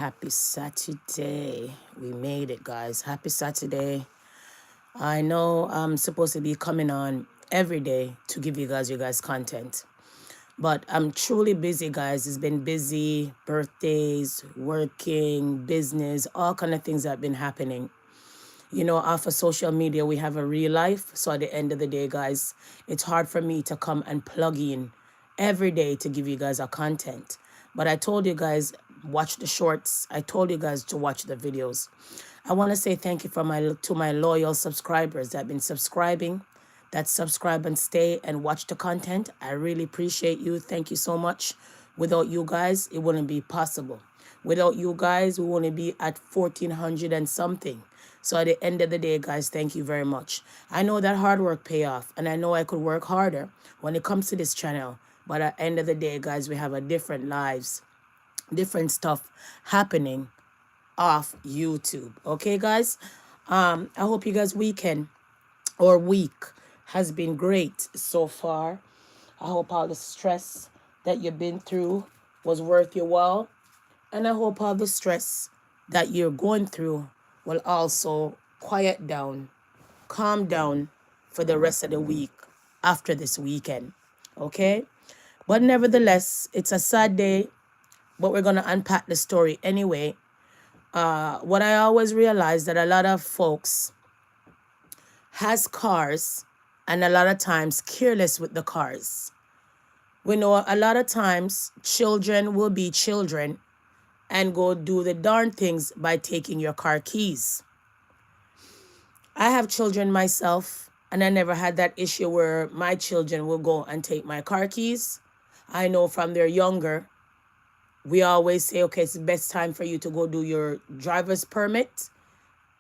Happy Saturday. We made it, guys. Happy Saturday. I know I'm supposed to be coming on every day to give you guys content. But I'm truly busy, guys. It's been busy, birthdays, working, business, all kind of things that have been happening. You know, off of social media, we have a real life. So at the end of the day, guys, it's hard for me to come and plug in every day to give you guys a content. But I told you guys, watch the shorts. I told you guys to watch the videos. I want to say thank you to my loyal subscribers that have been subscribing, that subscribe and stay and watch the content. I really appreciate you. Thank you so much. Without you guys, it wouldn't be possible. Without you guys, we wouldn't be at 1,400 and something. So at the end of the day, guys, thank you very much. I know that hard work pay off, and I know I could work harder when it comes to this channel. But at the end of the day, guys, we have a different lives, different stuff happening off YouTube. Okay, guys? I hope you guys' weekend or week has been great so far. I hope all the stress that you've been through was worth your while. And I hope all the stress that you're going through will also quiet down, calm down for the rest of the week after this weekend. Okay? But nevertheless, it's a sad day, but we're going to unpack the story anyway. What I always realize that a lot of folks has cars and a lot of times careless with the cars. We know a lot of times children will be children and go do the darn things by taking your car keys. I have children myself, and I never had that issue where my children will go and take my car keys. I know from their younger, we always say, okay, it's the best time for you to go do your driver's permit.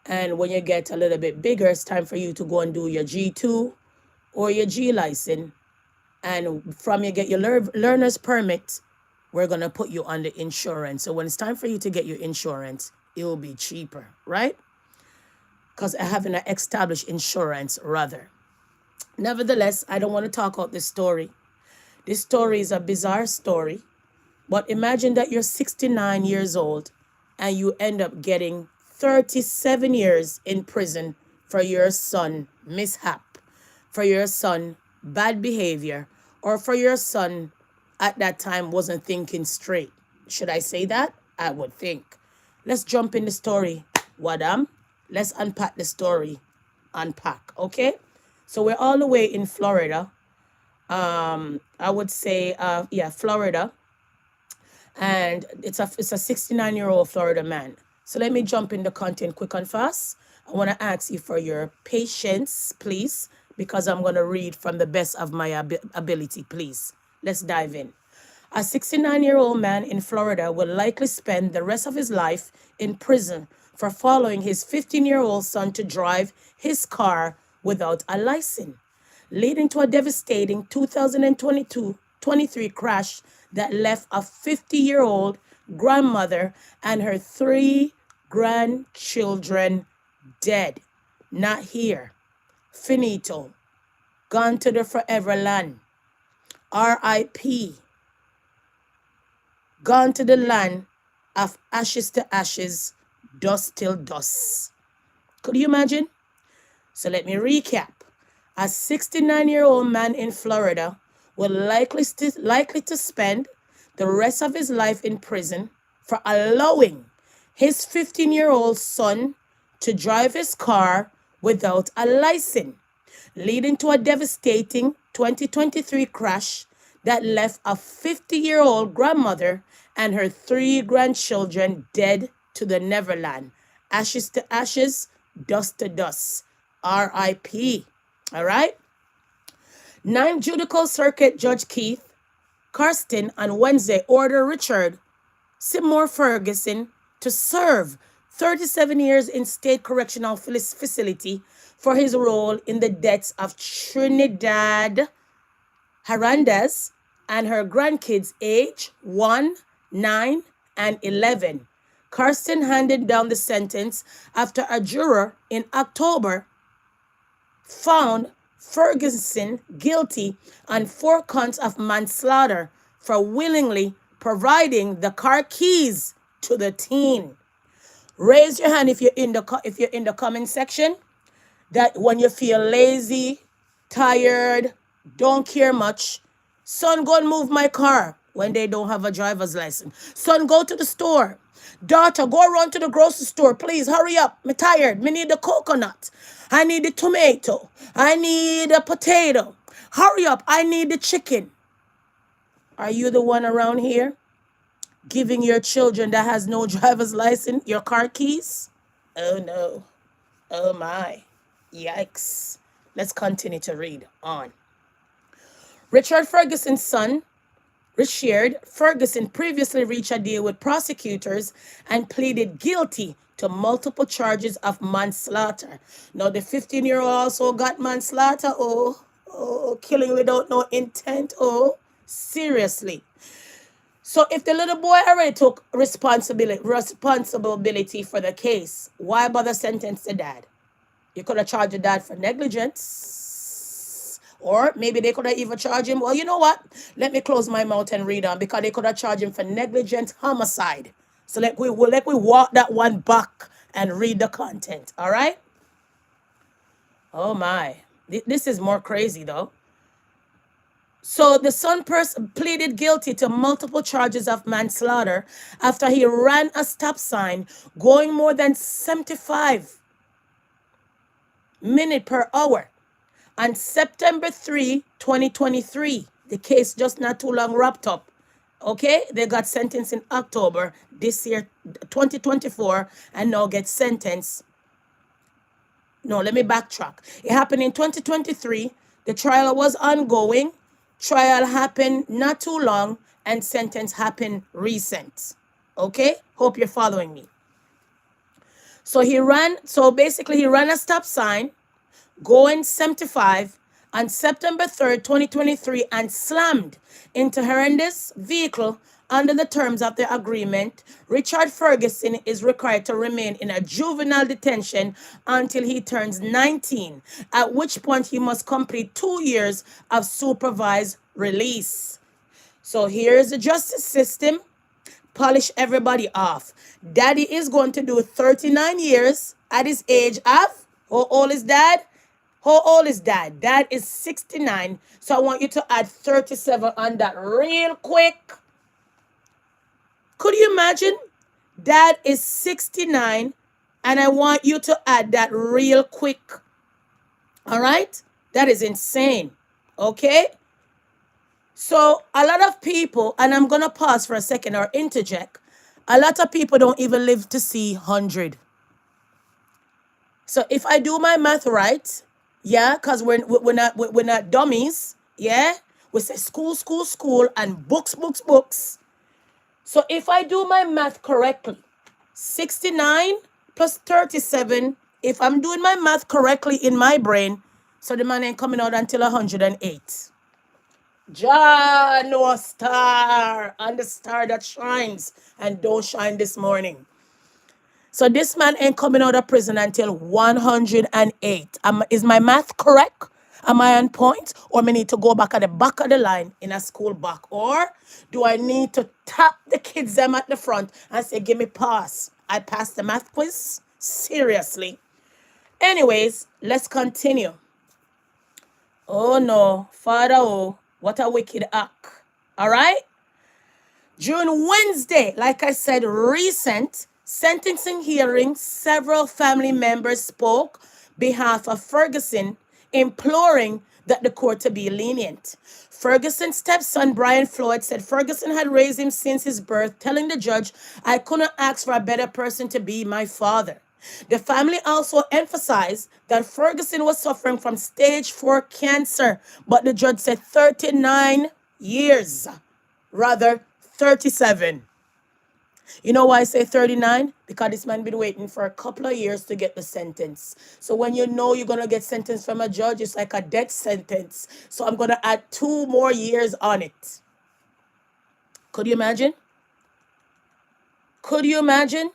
And when you get a little bit bigger, it's time for you to go and do your G2 or your G license. And from you get your learner's permit, we're going to put you on the insurance. So when it's time for you to get your insurance, it will be cheaper, right? Because having an established insurance rather. Nevertheless, I don't want to talk about this story. This story is a bizarre story. But imagine that you're 69 years old and you end up getting 37 years in prison for your son mishap, for your son bad behavior, or for your son at that time wasn't thinking straight. Should I say that? I would think. Let's jump in the story, Wadam. Let's unpack the story. Unpack, okay? So we're all the way in Florida. I would say, Florida. And it's a 69-year-old Florida man. So let me jump in the content quick and fast. I want to ask you for your patience, please, because I'm going to read from the best of my ability, please. Let's dive in. A 69-year-old man in Florida will likely spend the rest of his life in prison for following his 15-year-old son to drive his car without a license, leading to a devastating 2022-23 crash that left a 50-year-old grandmother and her 3 grandchildren dead. Not here. Finito. Gone to the forever land. R.I.P. Gone to the land of ashes to ashes, dust till dust. Could you imagine? So let me recap. A 69-year-old man in Florida will likely to spend the rest of his life in prison for allowing his 15-year-old son to drive his car without a license, leading to a devastating 2023 crash that left a 50-year-old grandmother and her 3 grandchildren dead to the Neverland. Ashes to ashes, dust to dust. R.I.P. All right? 9th Judicial Circuit Judge Keith Karsten on Wednesday ordered Richard Seymour Ferguson to serve 37 years in state correctional facility for his role in the deaths of Trinidad Hernandez and her grandkids age 1, 9, and 11. Karsten handed down the sentence after a juror in October found Ferguson guilty on 4 counts of manslaughter for willingly providing the car keys to the teen. Raise your hand if if you're in the comment section, that when you feel lazy, tired, don't care much. Son, go and move my car when they don't have a driver's license. Son, go to the store. Daughter, go run to the grocery store. Please hurry up. Me tired. Me need the coconut. I need the tomato. I need a potato. Hurry up. I need the chicken. Are you the one around here giving your children that has no driver's license your car keys? Oh no. Oh my. Yikes. Let's continue to read on. Richard Ferguson's son, Richard Ferguson, previously reached a deal with prosecutors and pleaded guilty to multiple charges of manslaughter. Now, the 15-year-old also got manslaughter. Oh, killing without no intent. Oh, seriously. So if the little boy already took responsibility for the case, why bother sentence the dad? You could have charged the dad for negligence. Or maybe they could have even charged him. Well, you know what? Let me close my mouth and read on, because they could have charged him for negligent homicide. So let we walk that one back and read the content. All right? Oh my. This is more crazy though. So the son pleaded guilty to multiple charges of manslaughter after he ran a stop sign going more than 75 minutes per hour on September 3, 2023. The case just not too long wrapped up. Okay, they got sentenced in October this year, 2024, and now get sentenced. No, let me backtrack. It happened in 2023. The trial was ongoing. Trial happened not too long, and sentence happened recent. Okay, hope you're following me. So basically he ran a stop sign going 75 on September 3rd, 2023, and slammed into horrendous vehicle. Under the terms of the agreement, Richard Ferguson is required to remain in a juvenile detention until he turns 19, at which point he must complete 2 years of supervised release. So here's the justice system. Polish everybody off. Daddy is going to do 39 years at his age of, how old is dad? How old is dad? Dad is 69. So I want you to add 37 on that real quick. Could you imagine? Dad is 69, and I want you to add that real quick. All right? That is insane. Okay? So a lot of people, and I'm going to pause for a second or interject, a lot of people don't even live to see 100. So if I do my math right, yeah, because we're not dummies, yeah? We say school, and books. So if I do my math correctly, 69 plus 37, if I'm doing my math correctly in my brain, so the man ain't coming out until 108. Jah no star, and the star that shines and don't shine this morning. So this man ain't coming out of prison until 108. Is my math correct? Am I on point? Or me need to go back at the back of the line in a school back? Or do I need to tap the kids them at the front and say, give me pass? I passed the math quiz? Seriously. Anyways, let's continue. Oh no, Father, oh, what a wicked act. All right? During Wednesday, like I said, recent sentencing hearing, several family members spoke behalf of Ferguson, imploring that the court to be lenient. Ferguson's stepson, Brian Floyd, said Ferguson had raised him since his birth, telling the judge, I couldn't ask for a better person to be my father. The family also emphasized that Ferguson was suffering from stage 4 cancer, but the judge said 39 years, rather 37. You know why I say 39? Because this man been waiting for a couple of years to get the sentence. So when you know you're going to get sentenced from a judge, it's like a death sentence. So I'm going to add 2 more years on it. Could you imagine? Could you imagine?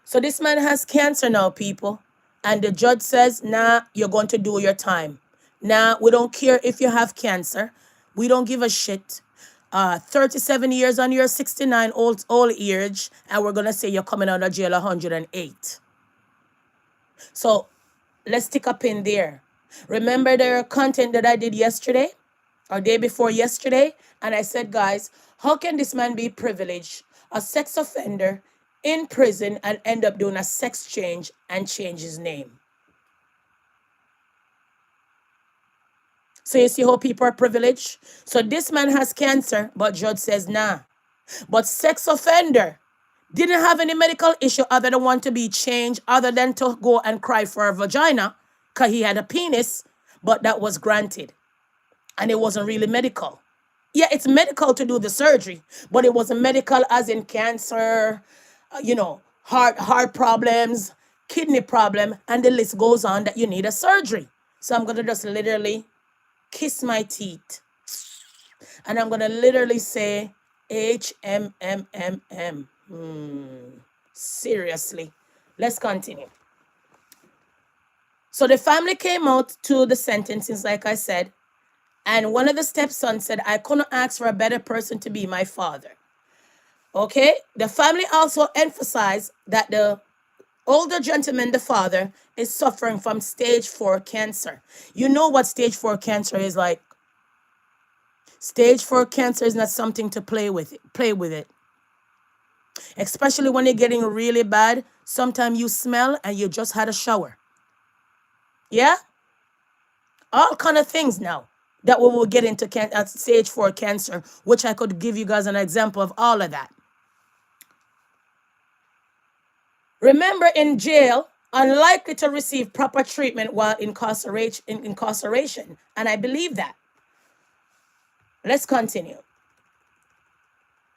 So this man has cancer now, people. And the judge says, nah, you're going to do your time. Nah, we don't care if you have cancer. We don't give a shit. 37 years on your 69 old age, and we're gonna say you're coming out of jail 108. So let's stick a pin there. Remember the content that I did yesterday or day before yesterday? And I said, guys, how can this man be privileged, a sex offender, in prison, and end up doing a sex change and change his name? So you see how people are privileged? So this man has cancer, but judge says nah. But sex offender didn't have any medical issue other than want to be changed, other than to go and cry for a vagina, because he had a penis, but that was granted. And it wasn't really medical. Yeah, it's medical to do the surgery, but it wasn't medical as in cancer, heart problems, kidney problem, and the list goes on that you need a surgery. So I'm going to just literally kiss my teeth. And I'm going to literally say HMMMM. Seriously. Let's continue. So the family came out to the sentencing, like I said, and one of the stepsons said, I couldn't ask for a better person to be my father. Okay? The family also emphasized that the older gentleman, the father, is suffering from stage 4 cancer. You know what stage 4 cancer is like. Stage 4 cancer is not something to play with it. Especially when you're getting really bad. Sometimes you smell and you just had a shower. Yeah? All kind of things now that we will get into stage 4 cancer, which I could give you guys an example of all of that. Remember, in jail, unlikely to receive proper treatment while incarceration. And I believe that. Let's continue.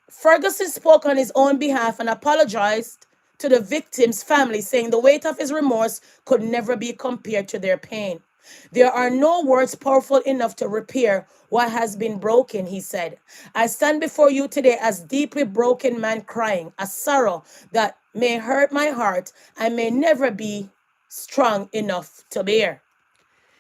Ferguson spoke on his own behalf and apologized to the victim's family, saying the weight of his remorse could never be compared to their pain. There are no words powerful enough to repair what has been broken, he said. I stand before you today as deeply broken man crying, a sorrow that may hurt my heart and may never be strong enough to bear.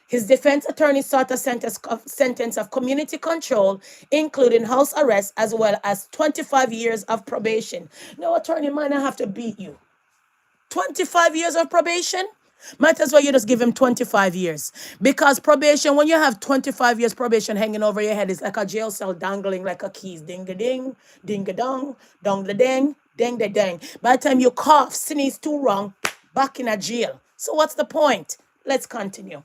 His defense attorney sought a sentence of community control, including house arrest, as well as 25 years of probation. No attorney might not have to beat you. 25 years of probation? Might as well you just give him 25 years. Because probation, when you have 25 years probation hanging over your head, it's like a jail cell dangling like a keys. Ding-a-ding, ding-a-dong, dong-da-ding, ding-da-ding. By the time you cough, sneeze too wrong, back in a jail. So what's the point? Let's continue.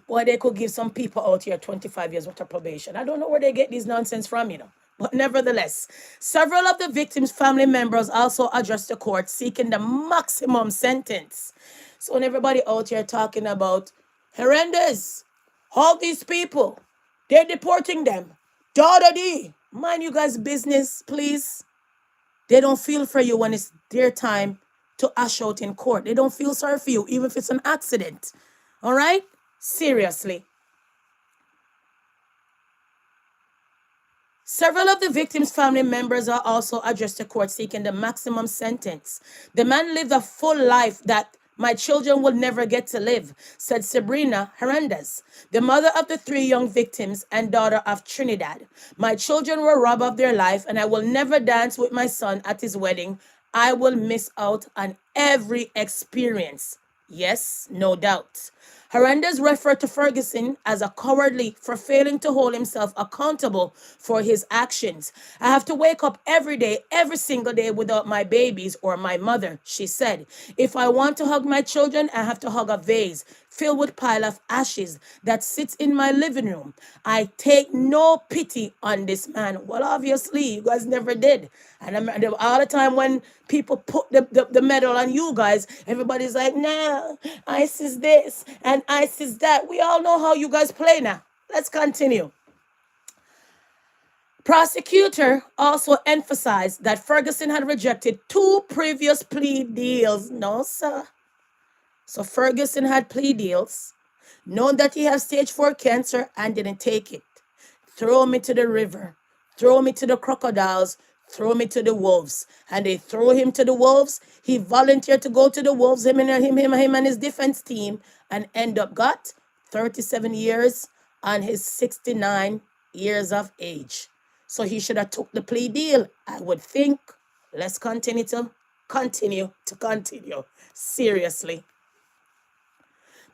Boy, they could give some people out here 25 years worth of probation. I don't know where they get this nonsense from, But nevertheless, several of the victims' family members also addressed the court seeking the maximum sentence. So when everybody out here talking about horrendous, all these people, they're deporting them. Da-da-dee. Mind you guys' business, please. They don't feel for you when it's their time to ash out in court. They don't feel sorry for you, even if it's an accident. All right? Seriously. Several of the victims' family members are also addressed to court seeking the maximum sentence. The man lived a full life that my children will never get to live, said Sabrina Hernandez, the mother of the 3 young victims and daughter of Trinidad. My children were robbed of their life, and I will never dance with my son at his wedding. I will miss out on every experience. Yes, no doubt. Hernandez referred to Ferguson as a cowardly for failing to hold himself accountable for his actions. I have to wake up every day, every single day without my babies or my mother, she said. If I want to hug my children, I have to hug a vase filled with pile of ashes that sits in my living room. I take no pity on this man. Well, obviously, you guys never did. And all the time when people put the medal on you guys, everybody's like, nah, ICE is this and ICE is that. We all know how you guys play now. Let's continue. Prosecutor also emphasized that Ferguson had rejected 2 previous plea deals. No, sir. So Ferguson had plea deals, known that he has stage 4 cancer and didn't take it. Throw me to the river, throw me to the crocodiles, throw me to the wolves. And they threw him to the wolves. He volunteered to go to the wolves, him and his defense team, and end up got 37 years on his 69 years of age. So he should have took the plea deal, I would think. Let's continue. Seriously.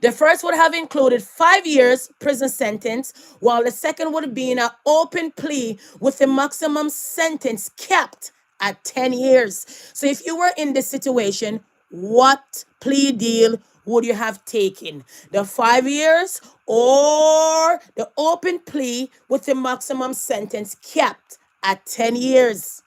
The first would have included 5 years prison sentence, while the second would have been an open plea with the maximum sentence capped at 10 years. So if you were in this situation, what plea deal would you have taken? The 5 years or the open plea with the maximum sentence capped at 10 years?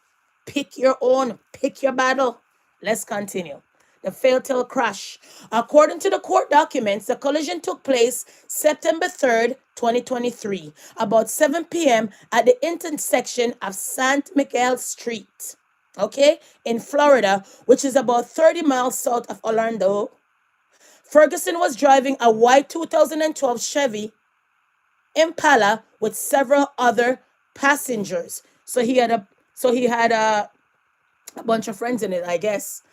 Pick your own, pick your battle. Let's continue. The fatal crash. According to the court documents, the collision took place September 3rd, 2023, about 7 p.m. at the intersection of St. Miguel Street, okay, in Florida, which is about 30 miles south of Orlando. Ferguson was driving a white 2012 Chevy Impala with several other passengers. So he had a bunch of friends in it, I guess.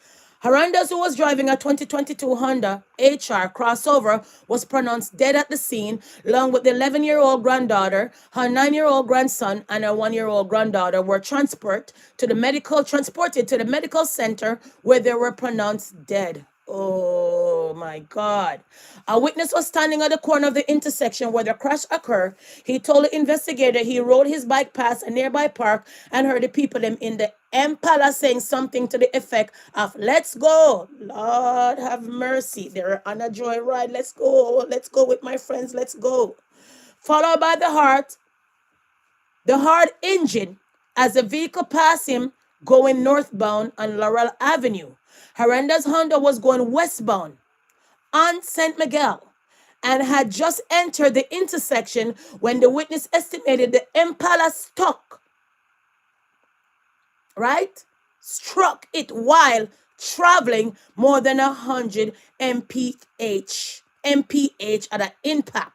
Hernandez, who was driving a 2022 Honda HR crossover, was pronounced dead at the scene, along with the 11-year-old granddaughter. Her 9-year-old grandson and her 1-year-old granddaughter were transported to the medical center, where they were pronounced dead. Oh my God. A witness was standing at the corner of the intersection where the crash occurred. He told the investigator he rode his bike past a nearby park and heard the people in the Impala saying something to the effect of, "Let's go. Lord have mercy. They're on a joyride. Let's go. Let's go with my friends. Let's go." Followed by the hard engine as the vehicle passed him going northbound on Laurel Avenue. Hernandez's Honda was going westbound on St. Miguel and had just entered the intersection when the witness estimated the Impala struck it while traveling more than 100 mph at an impact.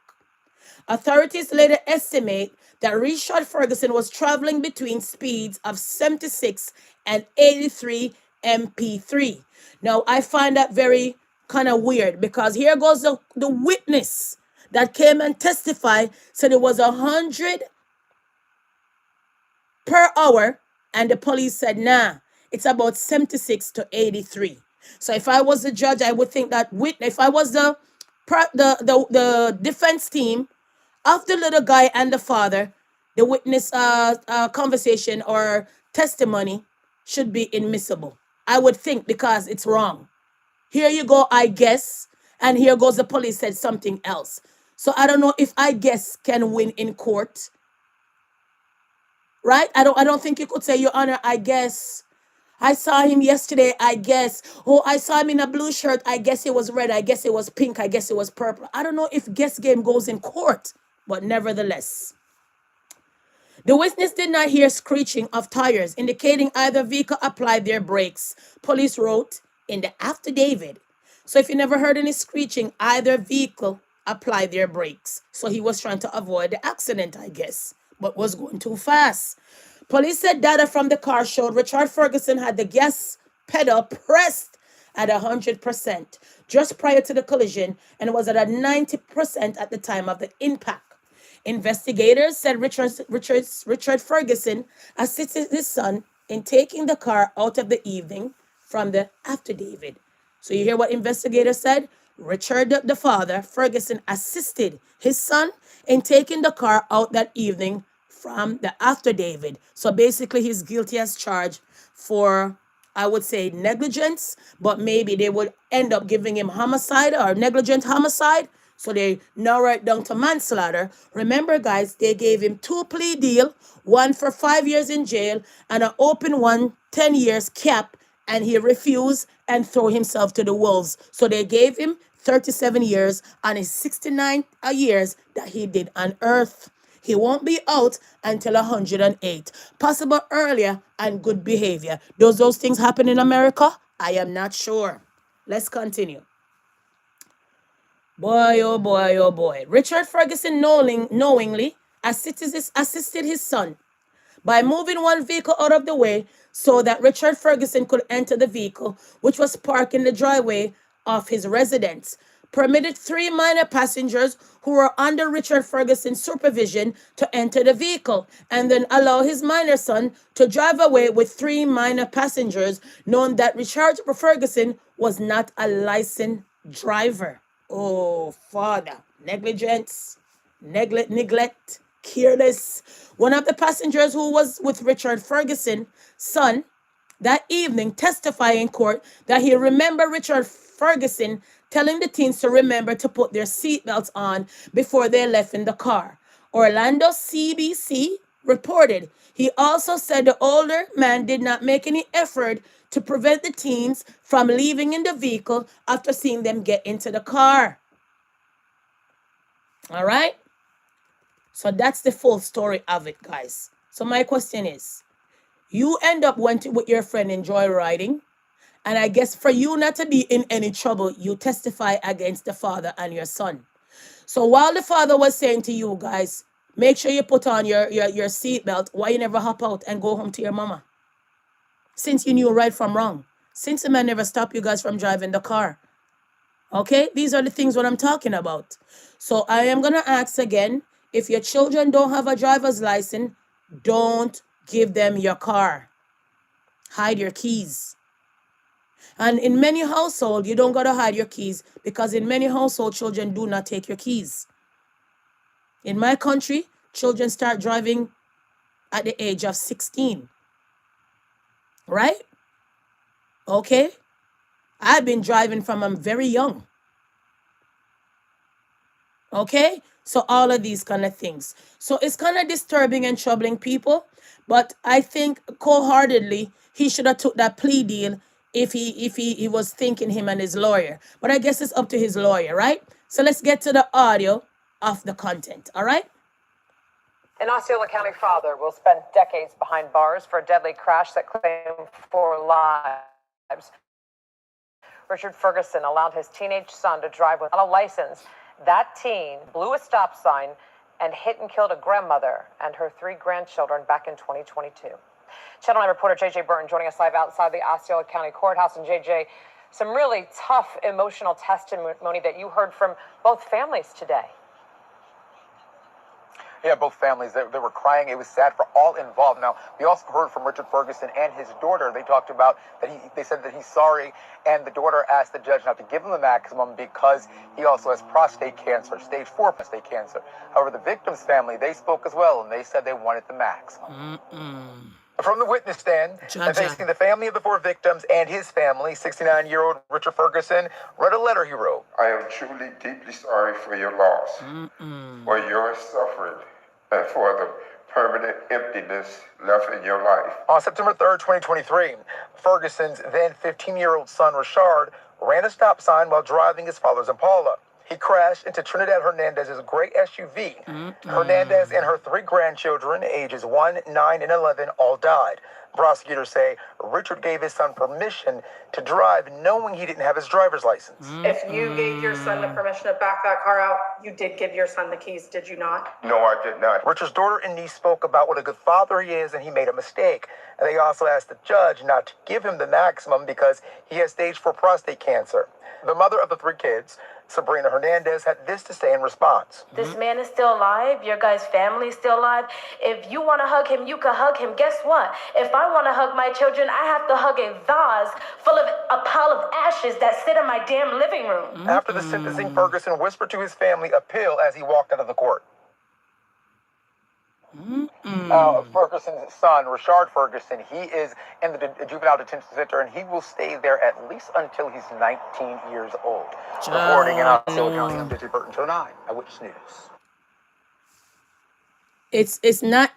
Authorities later estimate that Richard Ferguson was traveling between speeds of 76 and 83 mph. Now, I find that very kind of weird, because here goes the witness that came and testified, said it was 100 per hour, and the police said, nah, it's about 76 to 83. So if I was the judge, I would think that if I was the defense team of the little guy and the father, the witness conversation or testimony should be admissible, I would think, because it's wrong. Here you go, I guess, and here goes the police said something else. So I don't know if I guess can win in court, right? I don't think you could say, Your Honor, I guess. I saw him yesterday, I guess. Oh, I saw him in a blue shirt. I guess it was red. I guess it was pink. I guess it was purple. I don't know if guess game goes in court, but nevertheless. The witness did not hear screeching of tires, indicating either vehicle applied their brakes, police wrote in the affidavit. So if you never heard any screeching, either vehicle applied their brakes. So he was trying to avoid the accident, I guess, but was going too fast. Police said data from the car showed Richard Ferguson had the gas pedal pressed at 100% just prior to the collision and was at a 90% at the time of the impact. Investigators said Richard Ferguson assisted his son in taking the car out of the evening from the affidavit. So you hear what investigators said? Richard, the father, Ferguson, assisted his son in taking the car out that evening from the affidavit. So basically he's guilty as charged for, I would say, negligence, but maybe they would end up giving him homicide or negligent homicide. So they narrow it down to manslaughter. Remember, guys, they gave him 2 plea deal, one for 5 years in jail and an open one, 10 years cap, and he refused and threw himself to the wolves. So they gave him 37 years on his 69 years that he did on earth. He won't be out until 108, possible earlier, and good behavior. Does those things happen in America? I am not sure. Let's continue. Boy, oh boy, oh boy. Richard Ferguson knowingly assisted his son by moving one vehicle out of the way so that Richard Ferguson could enter the vehicle, which was parked in the driveway of his residence. permitted 3 minor passengers who were under Richard Ferguson's supervision to enter the vehicle and then allow his minor son to drive away with 3 minor passengers, knowing that Richard Ferguson was not a licensed driver. Oh, Father, negligence, neglect, careless. One of the passengers who was with Richard Ferguson's son that evening testified in court that he remembered Richard Ferguson telling the teens to remember to put their seatbelts on before they left in the car. Orlando CBC reported he also said the older man did not make any effort to prevent the teens from leaving in the vehicle after seeing them get into the car. All right? So that's the full story of it, guys. So my question is, you end up went with your friend enjoy riding, and I guess for you not to be in any trouble, you testify against the father and your son. So while the father was saying to you guys, make sure you put on your seatbelt, why you never hop out and go home to your mama? Since you knew right from wrong. Since the man never stopped you guys from driving the car. Okay? These are the things what I'm talking about. So I am going to ask again, if your children don't have a driver's license, don't give them your car. Hide your keys. And in many households, you don't got to hide your keys because in many households, children do not take your keys. In my country, children start driving at the age of 16. Right? Okay? I've been driving from I'm very young. Okay? So all of these kind of things. So it's kind of disturbing and troubling people. But I think cold-heartedly, he should have took that plea deal if he was thinking him and his lawyer. But I guess it's up to his lawyer, right? So let's get to the audio of the content, all right? An Osceola County father will spend decades behind bars for a deadly crash that claimed 4 lives. Richard Ferguson allowed his teenage son to drive without a license. That teen blew a stop sign and hit and killed a grandmother and her 3 grandchildren back in 2022. Channel 9 reporter J.J. Burton joining us live outside the Osceola County Courthouse. And J.J., some really tough emotional testimony that you heard from both families today. Yeah, both families, they were crying. It was sad for all involved. Now, we also heard from Richard Ferguson and his daughter. They talked about that they said that he's sorry, and the daughter asked the judge not to give him the maximum because he also has prostate cancer, stage 4 prostate cancer. However, the victim's family, they spoke as well, and they said they wanted the maximum. From the witness stand, and facing the family of the 4 victims and his family, 69-year-old Richard Ferguson read a letter he wrote. I am truly deeply sorry for your loss, for your suffering, and for the permanent emptiness left in your life. On September 3rd, 2023, Ferguson's then 15-year-old son, Rashard, ran a stop sign while driving his father's Impala. He crashed into Trinidad Hernandez's gray SUV. Hernandez and her 3 grandchildren, ages 1, 9, and 11, all died. Prosecutors say Richard gave his son permission to drive knowing he didn't have his driver's license. If you gave your son the permission to back that car out, you did give your son the keys, did you not? No, I did not. Richard's daughter and niece spoke about what a good father he is and he made a mistake. And they also asked the judge not to give him the maximum because he has stage 4 prostate cancer. The mother of the 3 kids, Sabrina Hernandez, had this to say in response. This man is still alive. Your guys' family is still alive. If you want to hug him, you can hug him. Guess what? If I want to hug my children, I have to hug a vase full of a pile of ashes that sit in my damn living room. After the sentencing, Ferguson whispered to his family appeal as he walked out of the court. Ferguson's son, Rashard Ferguson, he is in the juvenile detention center, and he will stay there at least until he's 19 years old. Reporting in Osceola County, I'm J.J. Burton, Channel 9, Eyewitness News. It's not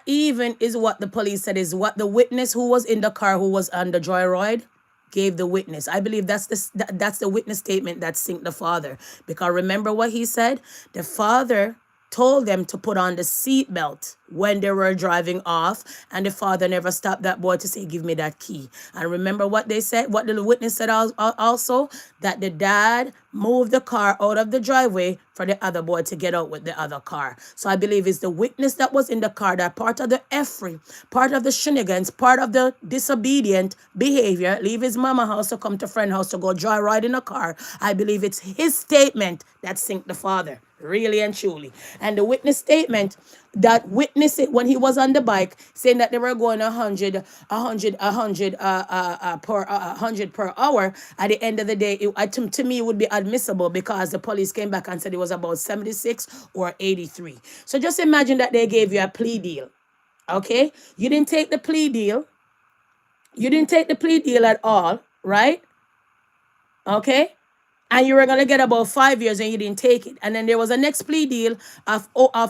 even is what the police said, is what the witness who was in the car who was on the joyride gave the witness. I believe that's the witness statement that synced the father. Because remember what he said? The father told them to put on the seatbelt when they were driving off, and the father never stopped that boy to say, give me that key. And remember what they said, what the witness said also, that the dad moved the car out of the driveway for the other boy to get out with the other car. So I believe it's the witness that was in the car that part of the effort, part of the shenanigans, part of the disobedient behavior, leave his mama house to come to friend house to go joyride in a car. I believe it's his statement that sinked the father, really and truly. And the witness statement that witnessed it when he was on the bike, saying that they were going 100 per hour. At the end of the day, to me, it would be admissible because the police came back and said it was about 76 or 83. So just imagine that they gave you a plea deal. Okay? You didn't take the plea deal. You didn't take the plea deal at all, right? Okay? And you were going to get about 5 years and you didn't take it. And then there was a next plea deal of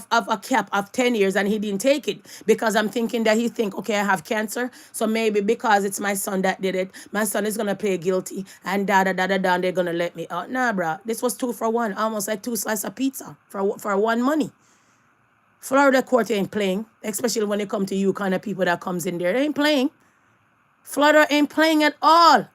a cap of 10 years and he didn't take it because I'm thinking that he think, okay, I have cancer. So maybe because it's my son that did it, my son is going to play guilty and and they're going to let me out. Nah, bro. This was 2 for 1, almost like 2 slices of pizza for 1 money. Florida court ain't playing, especially when it come to you kind of people that comes in there. They ain't playing. Florida ain't playing at all.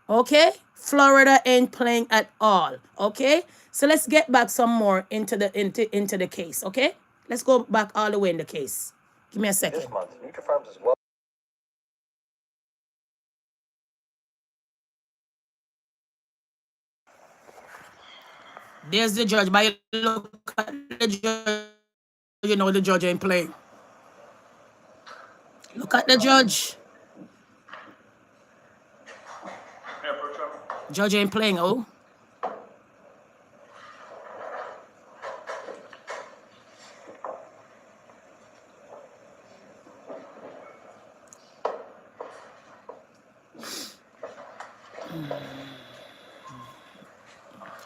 Okay? Florida ain't playing at all. Okay? So let's get back some more into the case. Okay? Let's go back all the way in the case. Give me a second. This month, Nutrifarms is well. There's the judge. But you look at the judge, you know the judge ain't playing. Look at the judge. Judge ain't playing, oh.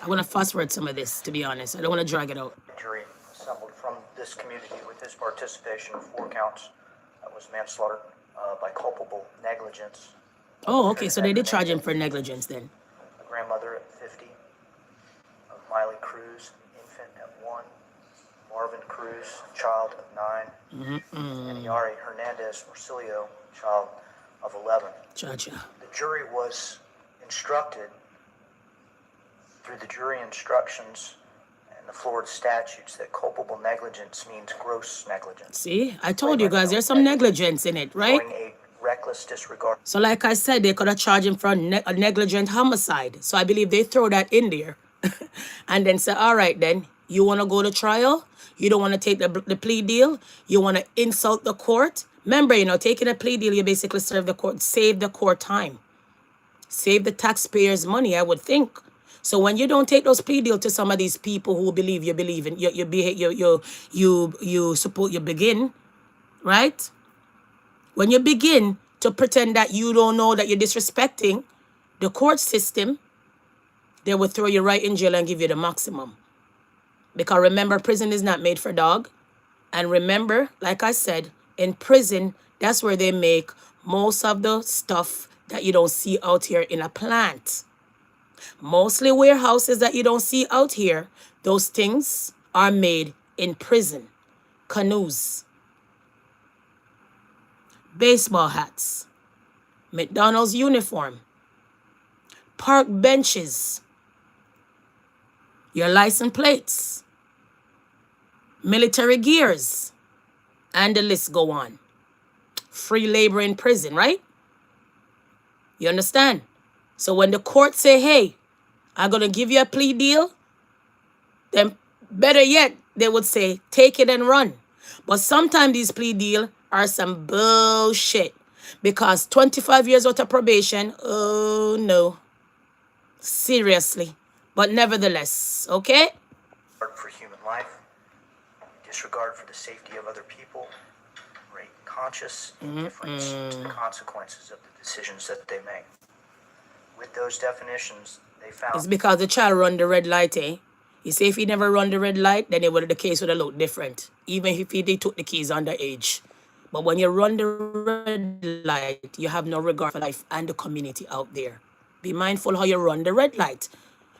I want to fast forward some of this, to be honest. I don't want to drag it out. Jury assembled from this community with his participation of 4 counts. That was manslaughter by culpable negligence. Oh, okay, so they did charge him for negligence then. A grandmother at 50, of Miley Cruz, infant at 1, Marvin Cruz, child of 9, and Yari Hernandez Morcillo, child of 11. Gotcha. The jury was instructed through the jury instructions and the Florida statutes that culpable negligence means gross negligence. See, I told you guys there's some negligence in it, right? A reckless disregard. So like I said, they could have charged him for a negligent homicide. So I believe they throw that in there and then say, all right, then you want to go to trial? You don't want to take the plea deal? You want to insult the court? Remember, taking a plea deal, you basically save the court time. Save the taxpayers' money, I would think. So when you don't take those plea deals to some of these people who believe you begin, right? When you begin to pretend that you don't know that you're disrespecting the court system, they will throw you right in jail and give you the maximum. Because remember, prison is not made for dog. And remember, like I said, in prison, that's where they make most of the stuff that you don't see out here in a plant. Mostly warehouses that you don't see out here, those things are made in prison. Canoes, baseball hats, McDonald's uniform, park benches, your license plates, military gears, and the list go on. Free labor in prison, right? You understand? So when the court say, hey, I'm going to give you a plea deal, then better yet, they would say, take it and run. But sometimes these plea deals are some bullshit. Because 25 years worth of probation, oh no. Seriously. But nevertheless, okay? For human life, disregard for the safety of other people, rate conscious indifference to the consequences of the decisions that they make. With those definitions, they found... It's because the child run the red light, eh? You see, if he never run the red light, then the case would have looked different. Even if they took the keys underage. But when you run the red light, you have no regard for life and the community out there. Be mindful how you run the red light.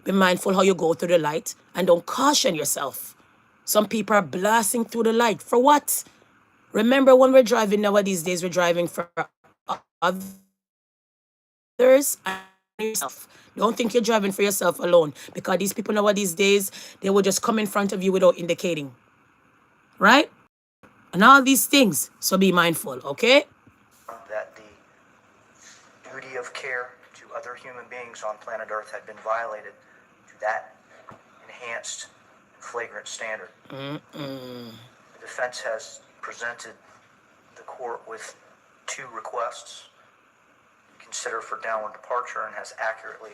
Be mindful how you go through the light. And don't caution yourself. Some people are blasting through the light. For what? Remember, when we're driving nowadays days, we're driving for others and yourself. Don't think you're driving for yourself alone, because these people nowadays days, they will just come in front of you without indicating, right? And all these things. So be mindful, okay? That the duty of care to other human beings on planet Earth had been violated to that enhanced, flagrant standard. The defense has presented the court with 2 requests to consider for downward departure and has accurately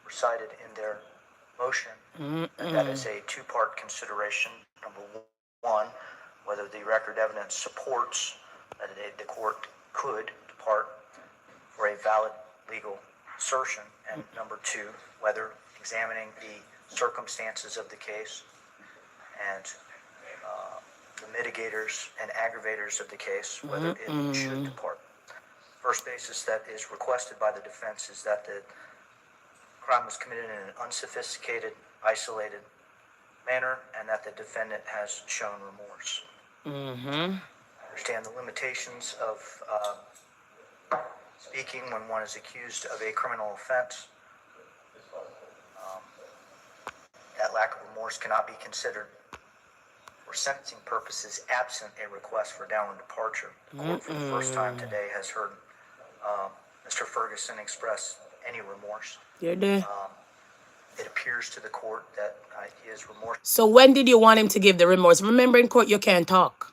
recited in their motion that is a 2-part consideration. Number 1, whether the record evidence supports that the court could depart for a valid legal assertion, and number 2, whether examining the circumstances of the case and the mitigators and aggravators of the case, whether it should depart. First basis that is requested by the defense is that the crime was committed in an unsophisticated, isolated manner, and that the defendant has shown remorse. I understand the limitations of speaking when one is accused of a criminal offense. That lack of remorse cannot be considered for sentencing purposes absent a request for downward departure. The court for the first time today has heard Mr. Ferguson express any remorse. You're there. It appears to the court that he is remorseful. So when did you want him to give the remorse? Remember, in court, you can't talk.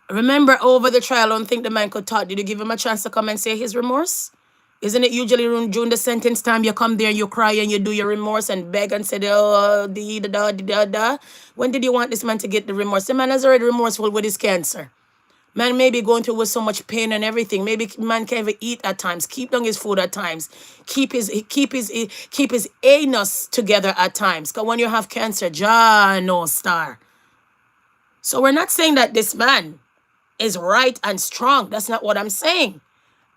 Remember, over the trial, I don't think the man could talk. Did you give him a chance to come and say his remorse? Isn't it usually during the sentence time, you come there and you cry and you do your remorse and beg and say, oh, da. When did you want this man to get the remorse? The man is already remorseful with his cancer. Man may be going through with so much pain and everything. Maybe man can't even eat at times. Keep down his food at times. Keep his anus together at times. Because when you have cancer, Jah no star. So we're not saying that this man is right and strong. That's not what I'm saying.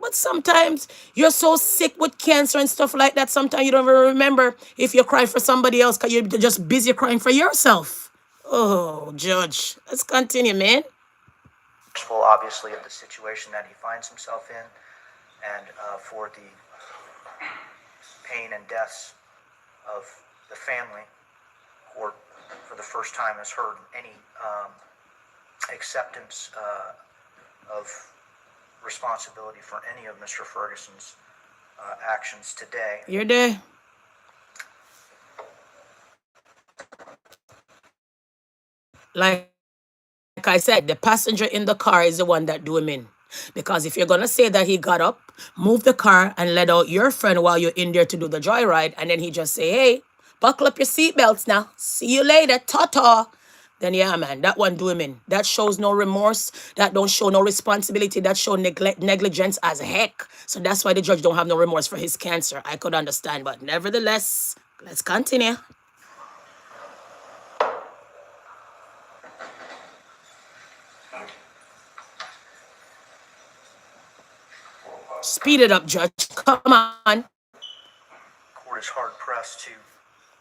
But sometimes you're so sick with cancer and stuff like that, sometimes you don't even remember if you cry for somebody else because you're just busy crying for yourself. Oh, Judge. Let's continue, man. Obviously, of the situation that he finds himself in, and for the pain and deaths of the family. Court, for the first time, has heard any acceptance of responsibility for any of Mr. Ferguson's actions today. You're there. Like I said, the passenger in the car is the one that do him in. Because if you're going to say that he got up, moved the car, and let out your friend while you're in there to do the joyride, and then he just say, hey, buckle up your seatbelts now. See you later. Ta-ta. Then yeah, man, that one do him in. That shows no remorse. That don't show no responsibility. That show negligence as heck. So that's why the judge don't have no remorse for his cancer. I could understand. But nevertheless, let's continue. Speed it up, Judge. Come on. Court is hard-pressed to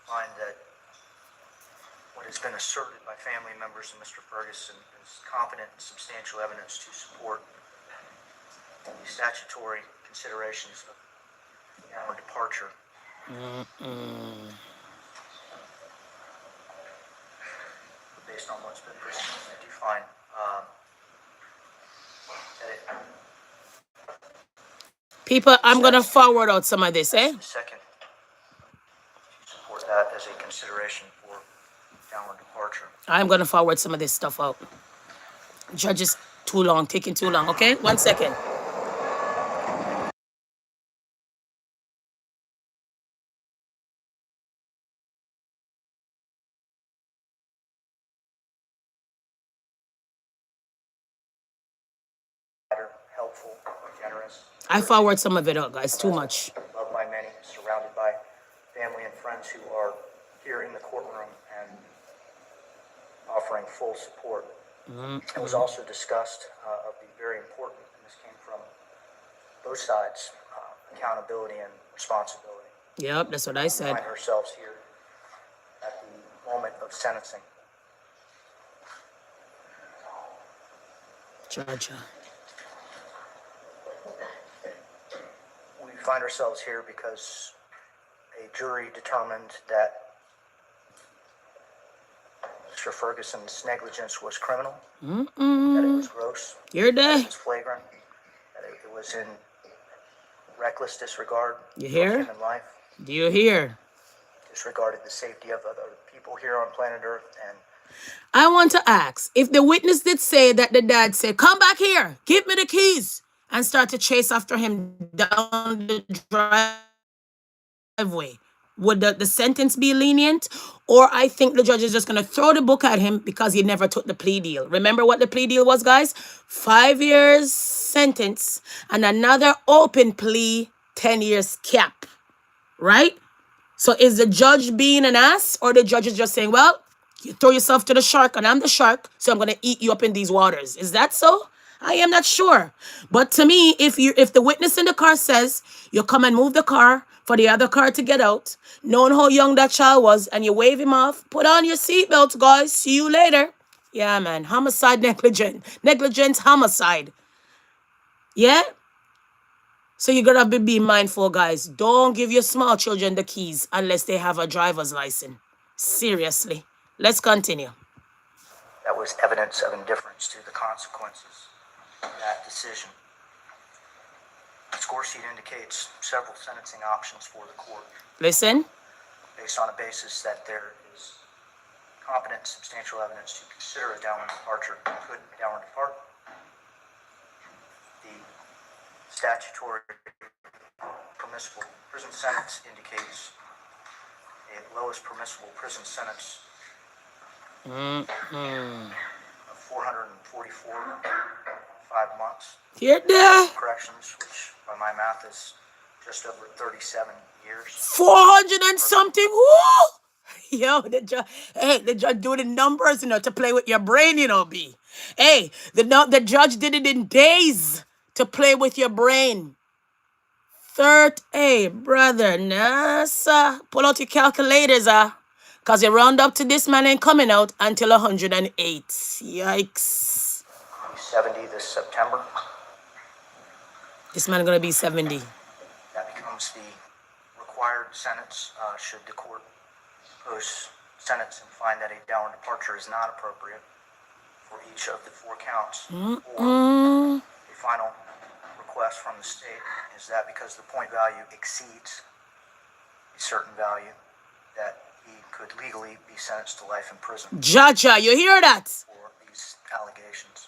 find that what has been asserted by family members of Mr. Ferguson is competent and substantial evidence to support the statutory considerations of downward departure. Based on what's been presented, I do find that it... People, I'm going to forward out some of this, eh? Second, to support that as a consideration for downward departure. I'm going to forward some of this stuff out. Judge is too long, taking too long, okay? 1 second. Helpful, generous. I forward some of it out, guys. Too much. Loved by many, surrounded by family and friends who are here in the courtroom and offering full support. It was also discussed of the very important, and this came from both sides, accountability and responsibility. Yep, that's what I said. Find ourselves here at the moment of sentencing. Jaja. We find ourselves here because a jury determined that Mr. Ferguson's negligence was criminal, that it was gross, You're that there. it was flagrant, that it was in reckless disregard You of hear? human life, Do you hear? disregarded the safety of other people here on planet Earth, and I want to ask, if the witness did say that the dad said, come back here, give me the keys, and start to chase after him down the driveway, would the sentence be lenient? Or I think the judge is just going to throw the book at him because he never took the plea deal. Remember what the plea deal was, guys? 5 years sentence and another open plea, 10 years cap, right? So is the judge being an ass, or the judge is just saying, well, you throw yourself to the shark and I'm the shark, so I'm going to eat you up in these waters? Is that so? I am not sure. But to me, if the witness in the car says you come and move the car for the other car to get out, knowing how young that child was, and you wave him off, put on your seatbelts, guys. See you later. Yeah, man. Homicide, negligence, homicide. Yeah? So you gotta be mindful, guys. Don't give your small children the keys unless they have a driver's license. Seriously. Let's continue. that was evidence of indifference to the consequences of that decision. The score sheet indicates several sentencing options for the court, Listen. based on a basis that there is competent, substantial evidence to consider a downward departure. Could downward depart? The statutory permissible prison sentence indicates a lowest permissible prison sentence of 444, 5 months. Here there. Corrections, which by my math is just over 37 years. 400 and something. Woo! Yo, the judge do the numbers, to play with your brain, B. Hey, the judge did it in days to play with your brain. Hey, brother, NASA, pull out your calculators, because you round up to this man ain't coming out until 108. Yikes. 70 this September. This man gonna be 70. That becomes the required sentence should the court impose sentence and find that a downward departure is not appropriate for each of the 4 counts. Or a final request from the state is that because the point value exceeds a certain value, that he could legally be sentenced to life in prison Jaja, you hear that? for these allegations.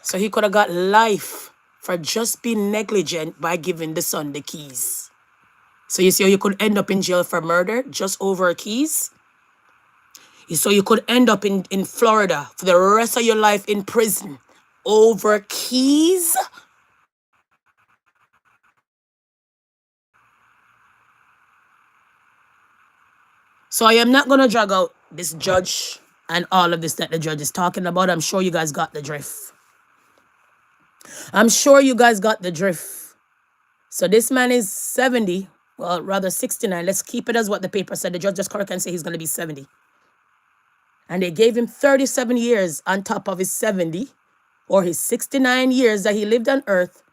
So he could have got life for just being negligent by giving the son the keys. So you see how you could end up in jail for murder just over keys? So you could end up in Florida for the rest of your life in prison over keys? So I am not going to drag out this judge and all of this that the judge is talking about. I'm sure you guys got the drift. So this man is 70. Well, rather 69. Let's keep it as what the paper said. The judge just correct and say he's going to be 70. And they gave him 37 years on top of his 70 or his 69 years that he lived on earth.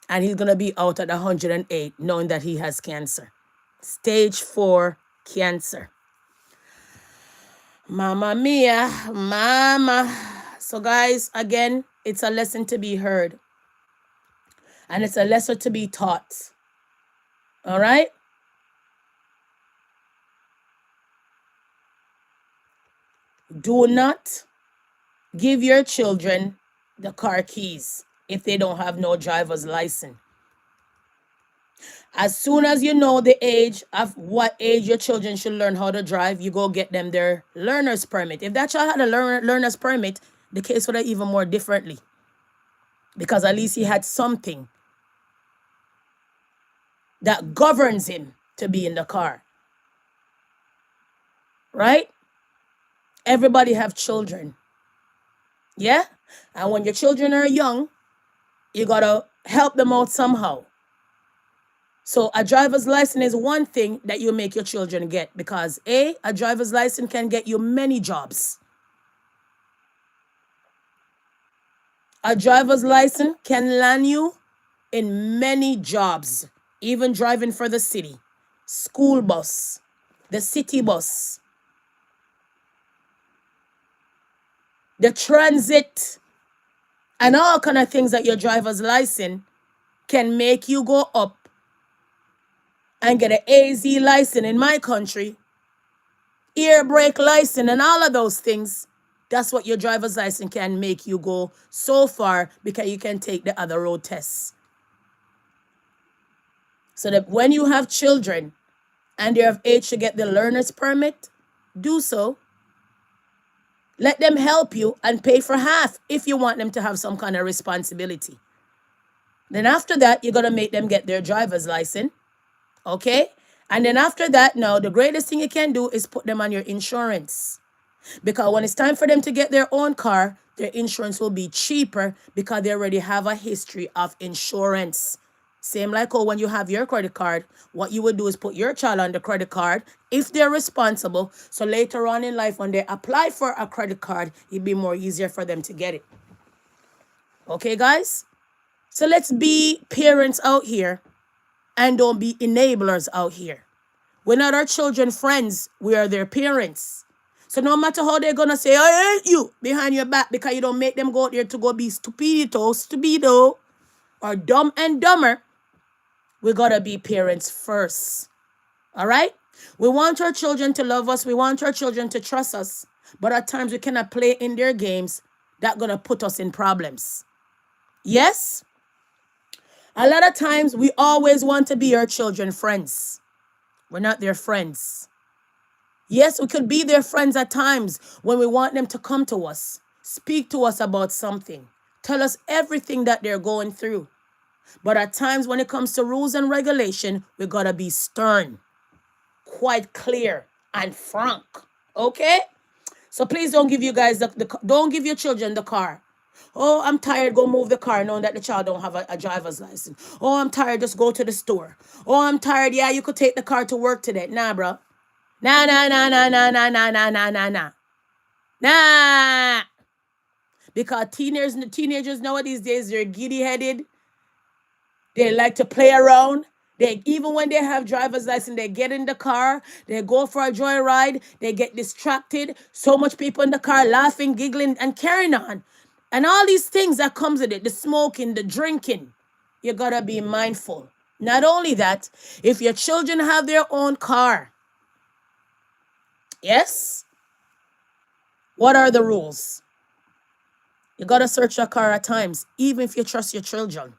And he's going to be out at 108 knowing that he has cancer. Stage 4 cancer. Mama mia, mama. So guys, again, it's a lesson to be heard. And it's a lesson to be taught. All right? Do not give your children the car keys if they don't have no driver's license. As soon as you know the age of what age your children should learn how to drive, you go get them their learner's permit. If that child had a learner's permit, the case would have even more differently. Because at least he had something that governs him to be in the car. Right? Everybody have children. Yeah? And when your children are young, you got to help them out somehow. So a driver's license is one thing that you make your children get because a driver's license can get you many jobs. A driver's license can land you in many jobs, even driving for the city, school bus, the city bus, the transit, and all kind of things that your driver's license can make you go up and get an AZ license in my country, air brake license, and all of those things. That's what your driver's license can make you go so far, because you can take the other road tests. So that when you have children and they're of age to get the learner's permit, do so. Let them help you and pay for half if you want them to have some kind of responsibility. Then after that, you're going to make them get their driver's license. Okay? And then after that, now, the greatest thing you can do is put them on your insurance. Because when it's time for them to get their own car, their insurance will be cheaper because they already have a history of insurance. Same like when you have your credit card, what you would do is put your child on the credit card if they're responsible. So later on in life, when they apply for a credit card, it'd be more easier for them to get it. Okay, guys? So let's be parents out here and don't be enablers out here. We're not our children friends. We are their parents. So no matter how they're going to say, I hate you behind your back because you don't make them go out there to go be stupido, or dumb and dumber, we got to be parents first. All right? We want our children to love us. We want our children to trust us. But at times we cannot play in their games that going to put us in problems. Yes? A lot of times we always want to be our children friends. We're not their friends. Yes, we could be their friends at times when we want them to come to us, speak to us about something, tell us everything that they're going through. But at times when it comes to rules and regulation, we got to be stern, quite clear and frank. Okay? So please don't give you guys don't give your children the car. Oh, I'm tired, go move the car knowing that the child don't have a driver's license. Oh, I'm tired, just go to the store. Oh, I'm tired, yeah, you could take the car to work today. Nah, bro. Nah. Because teenagers nowadays days, they're giddy-headed. They like to play around. Even when they have driver's license, they get in the car, they go for a joyride, they get distracted. So much people in the car laughing, giggling, and carrying on. And all these things that comes with it, the smoking, the drinking, you gotta be mindful. Not only that, if your children have their own car, yes, what are the rules? You gotta search your car at times, even if you trust your children.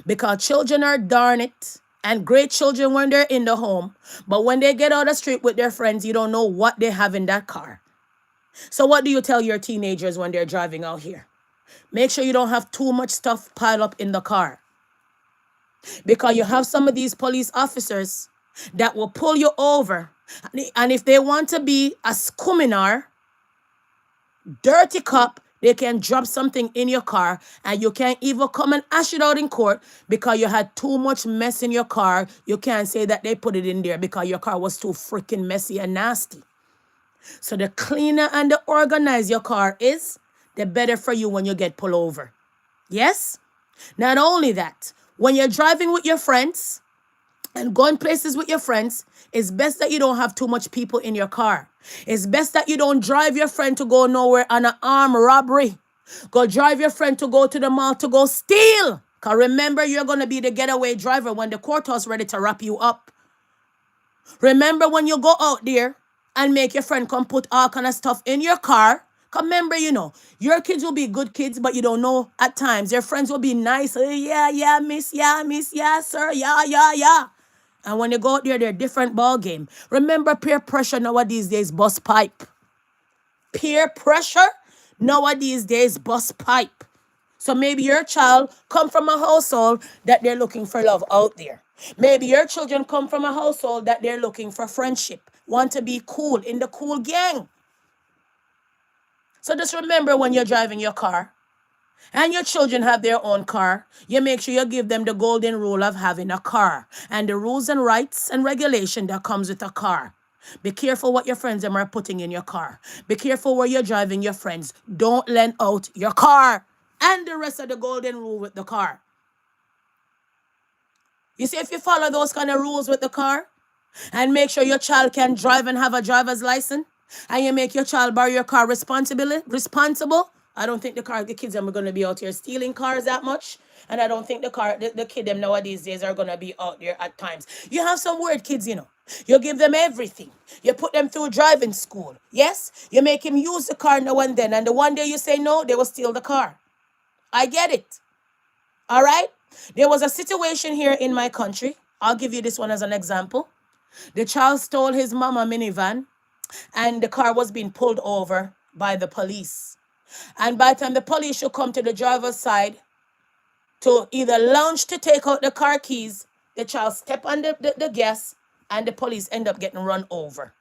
Because children are darn it, and great children when they're in the home, but when they get out the street with their friends, you don't know what they have in that car. So what do you tell your teenagers when they're driving out here? Make sure you don't have too much stuff piled up in the car. Because you have some of these police officers that will pull you over. And if they want to be a scuminar, dirty cop, they can drop something in your car and you can't even come and ash it out in court because you had too much mess in your car. You can't say that they put it in there because your car was too freaking messy and nasty. So the cleaner and the organized your car is, the better for you when you get pulled over. Yes? Not only that, when you're driving with your friends and going places with your friends, it's best that you don't have too much people in your car. It's best that you don't drive your friend to go nowhere on an armed robbery. Go drive your friend to go to the mall to go steal. Because remember, you're going to be the getaway driver when the courthouse ready to wrap you up. Remember when you go out there and make your friend come put all kind of stuff in your car. Because remember, your kids will be good kids, but you don't know at times. Your friends will be nice. Yeah, miss, yeah, sir, yeah. And when you go out there, they're a different ball game. Remember, peer pressure nowadays days bust pipe. Peer pressure nowadays days bust pipe. So maybe your child come from a household that they're looking for love out there. Maybe your children come from a household that they're looking for friendship, want to be cool in the cool gang. So just remember when you're driving your car and your children have their own car, you make sure you give them the golden rule of having a car and the rules and rights and regulation that comes with a car. Be careful what your friends are putting in your car. Be careful where you're driving your friends. Don't lend out your car. and the rest of the golden rule with the car. You see, if you follow those kind of rules with the car and make sure your child can drive and have a driver's license, and you make your child borrow your car responsible, I don't think the kids are going to be out here stealing cars that much. And I don't think the kid them nowadays days are going to be out there at times. You have some weird kids, you know. You give them everything. You put them through driving school. Yes? You make him use the car now and then. And the one day you say no, they will steal the car. I get it. All right? There was a situation here in my country. I'll give you this one as an example. The child stole his mama minivan, and the car was being pulled over by the police. And by the time the police should come to the driver's side to either launch to take out the car keys, the child step on the gas, and the police end up getting run over.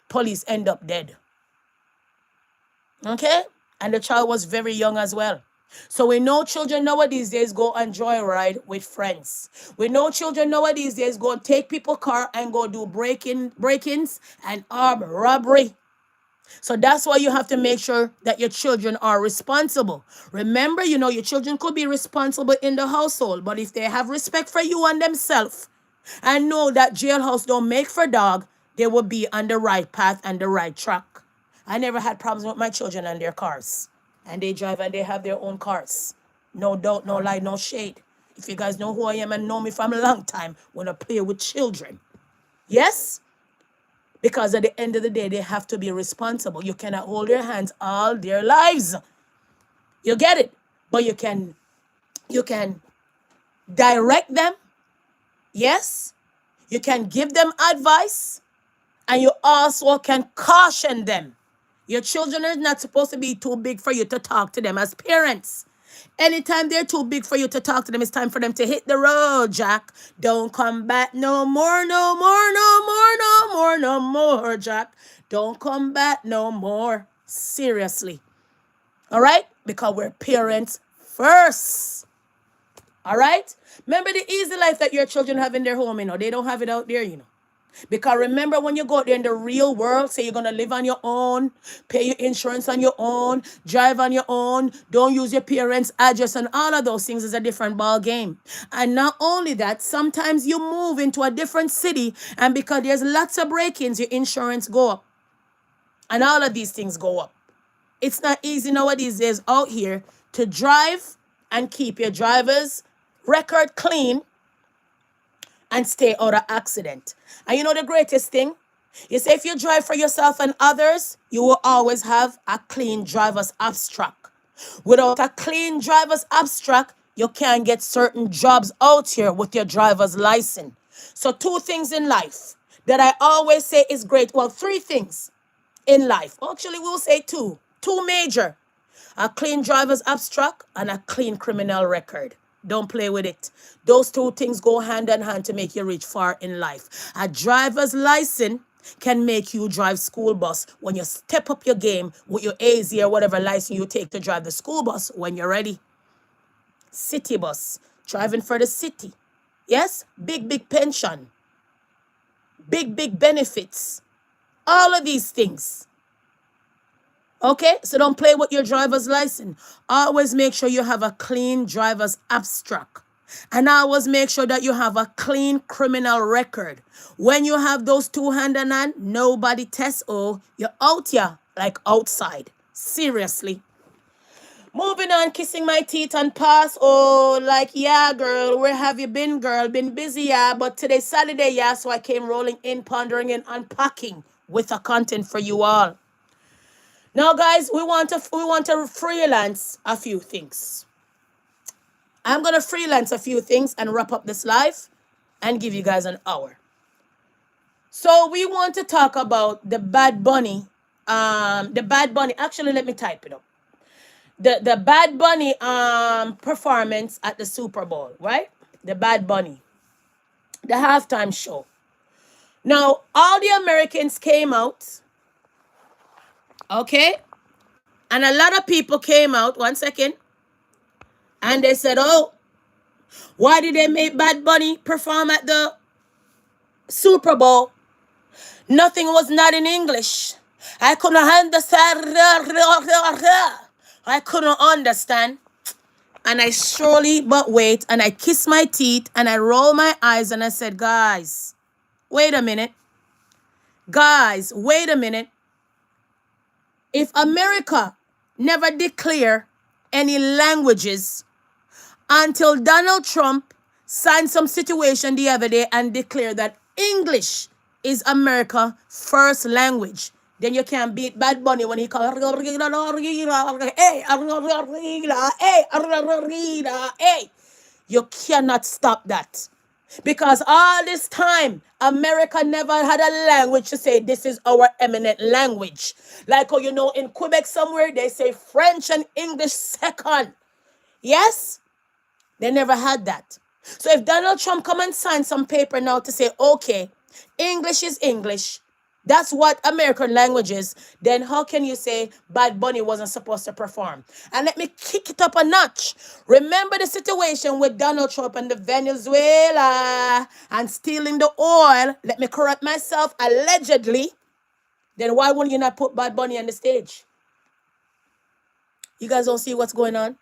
Police end up dead. Okay? And the child was very young as well. So we know children nowadays days go and joyride with friends. We know children nowadays days go and take people's car and go do break-ins and armed robbery. So that's why you have to make sure that your children are responsible. Remember, you know, your children could be responsible in the household, but if they have respect for you and themselves and know that jailhouse don't make for dog, they will be on the right path and the right track. I never had problems with my children and their cars. And they drive and they have their own cars. No doubt, no lie, no shade. If you guys know who I am and know me from a long time, when I play with children. Yes? Because at the end of the day, they have to be responsible. You cannot hold their hands all their lives. You get it? But you can direct them. Yes? You can give them advice. And you also can caution them. Your children are not supposed to be too big for you to talk to them as parents. Anytime they're too big for you to talk to them, it's time for them to hit the road, Jack. Don't come back no more, no more, no more, no more, no more, Jack. Don't come back no more. Seriously. All right? Because we're parents first. All right? Remember the easy life that your children have in their home, you know. They don't have it out there, you know. Because remember, when you go out there in the real world, say you're going to live on your own, pay your insurance on your own, drive on your own, don't use your parents' address, and all of those things is a different ball game. And not only that, sometimes you move into a different city, and because there's lots of break-ins, your insurance go up. And all of these things go up. It's not easy nowadays days out here to drive and keep your driver's record clean and stay out of accident. And you know the greatest thing? You say if you drive for yourself and others, you will always have a clean driver's abstract. Without a clean driver's abstract, you can't get certain jobs out here with your driver's license. So 2 things in life that I always say is great. Well, 3 things in life. Actually, we'll say 2. 2 major. A clean driver's abstract and a clean criminal record. Don't play with it. Those 2 things go hand in hand to make you reach far in life. A driver's license can make you drive school bus when you step up your game with your AZ or whatever license you take to drive the school bus when you're ready. City bus, driving for the city. Yes? Big pension. Big benefits. All of these things. Okay, so don't play with your driver's license. Always make sure you have a clean driver's abstract. And always make sure that you have a clean criminal record. When you have those 2 hand in hand, nobody tests. Oh, you're out here like outside. Seriously. Moving on, kissing my teeth and pass. Oh, like, yeah, girl, where have you been, girl? Been busy, yeah, but today's Saturday, yeah, so I came rolling in, pondering and unpacking with a content for you all. Now, guys, we want to freelance a few things. I'm going to freelance a few things and wrap up this live and give you guys an hour. So we want to talk about the Bad Bunny. Actually, let me type it up. The Bad Bunny performance at the Super Bowl, right? The Bad Bunny. The halftime show. Now, all the Americans came out. Okay? And a lot of people came out, 1 second, and they said, oh, why did they make Bad Bunny perform at the Super Bowl? Nothing was not in English. I couldn't understand I couldn't understand. And I surely but wait, and I kiss my teeth, and I roll my eyes, and I said, guys, wait a minute. Guys, wait a minute. If America never declare any languages until Donald Trump signed some situation the other day and declared that English is America's first language, then you can't beat Bad Bunny when he calls, hey. You cannot stop that. Because all this time, America never had a language to say this is our eminent language. Like, oh, you know, in Quebec somewhere, they say French and English second. Yes? They never had that. So if Donald Trump come and sign some paper now to say, okay, English is English, that's what American language is, then how can you say Bad Bunny wasn't supposed to perform? And let me kick it up a notch. Remember the situation with Donald Trump and the Venezuela and stealing the oil? Let me correct myself, allegedly. Then why wouldn't you not put Bad Bunny on the stage? You guys don't see what's going on?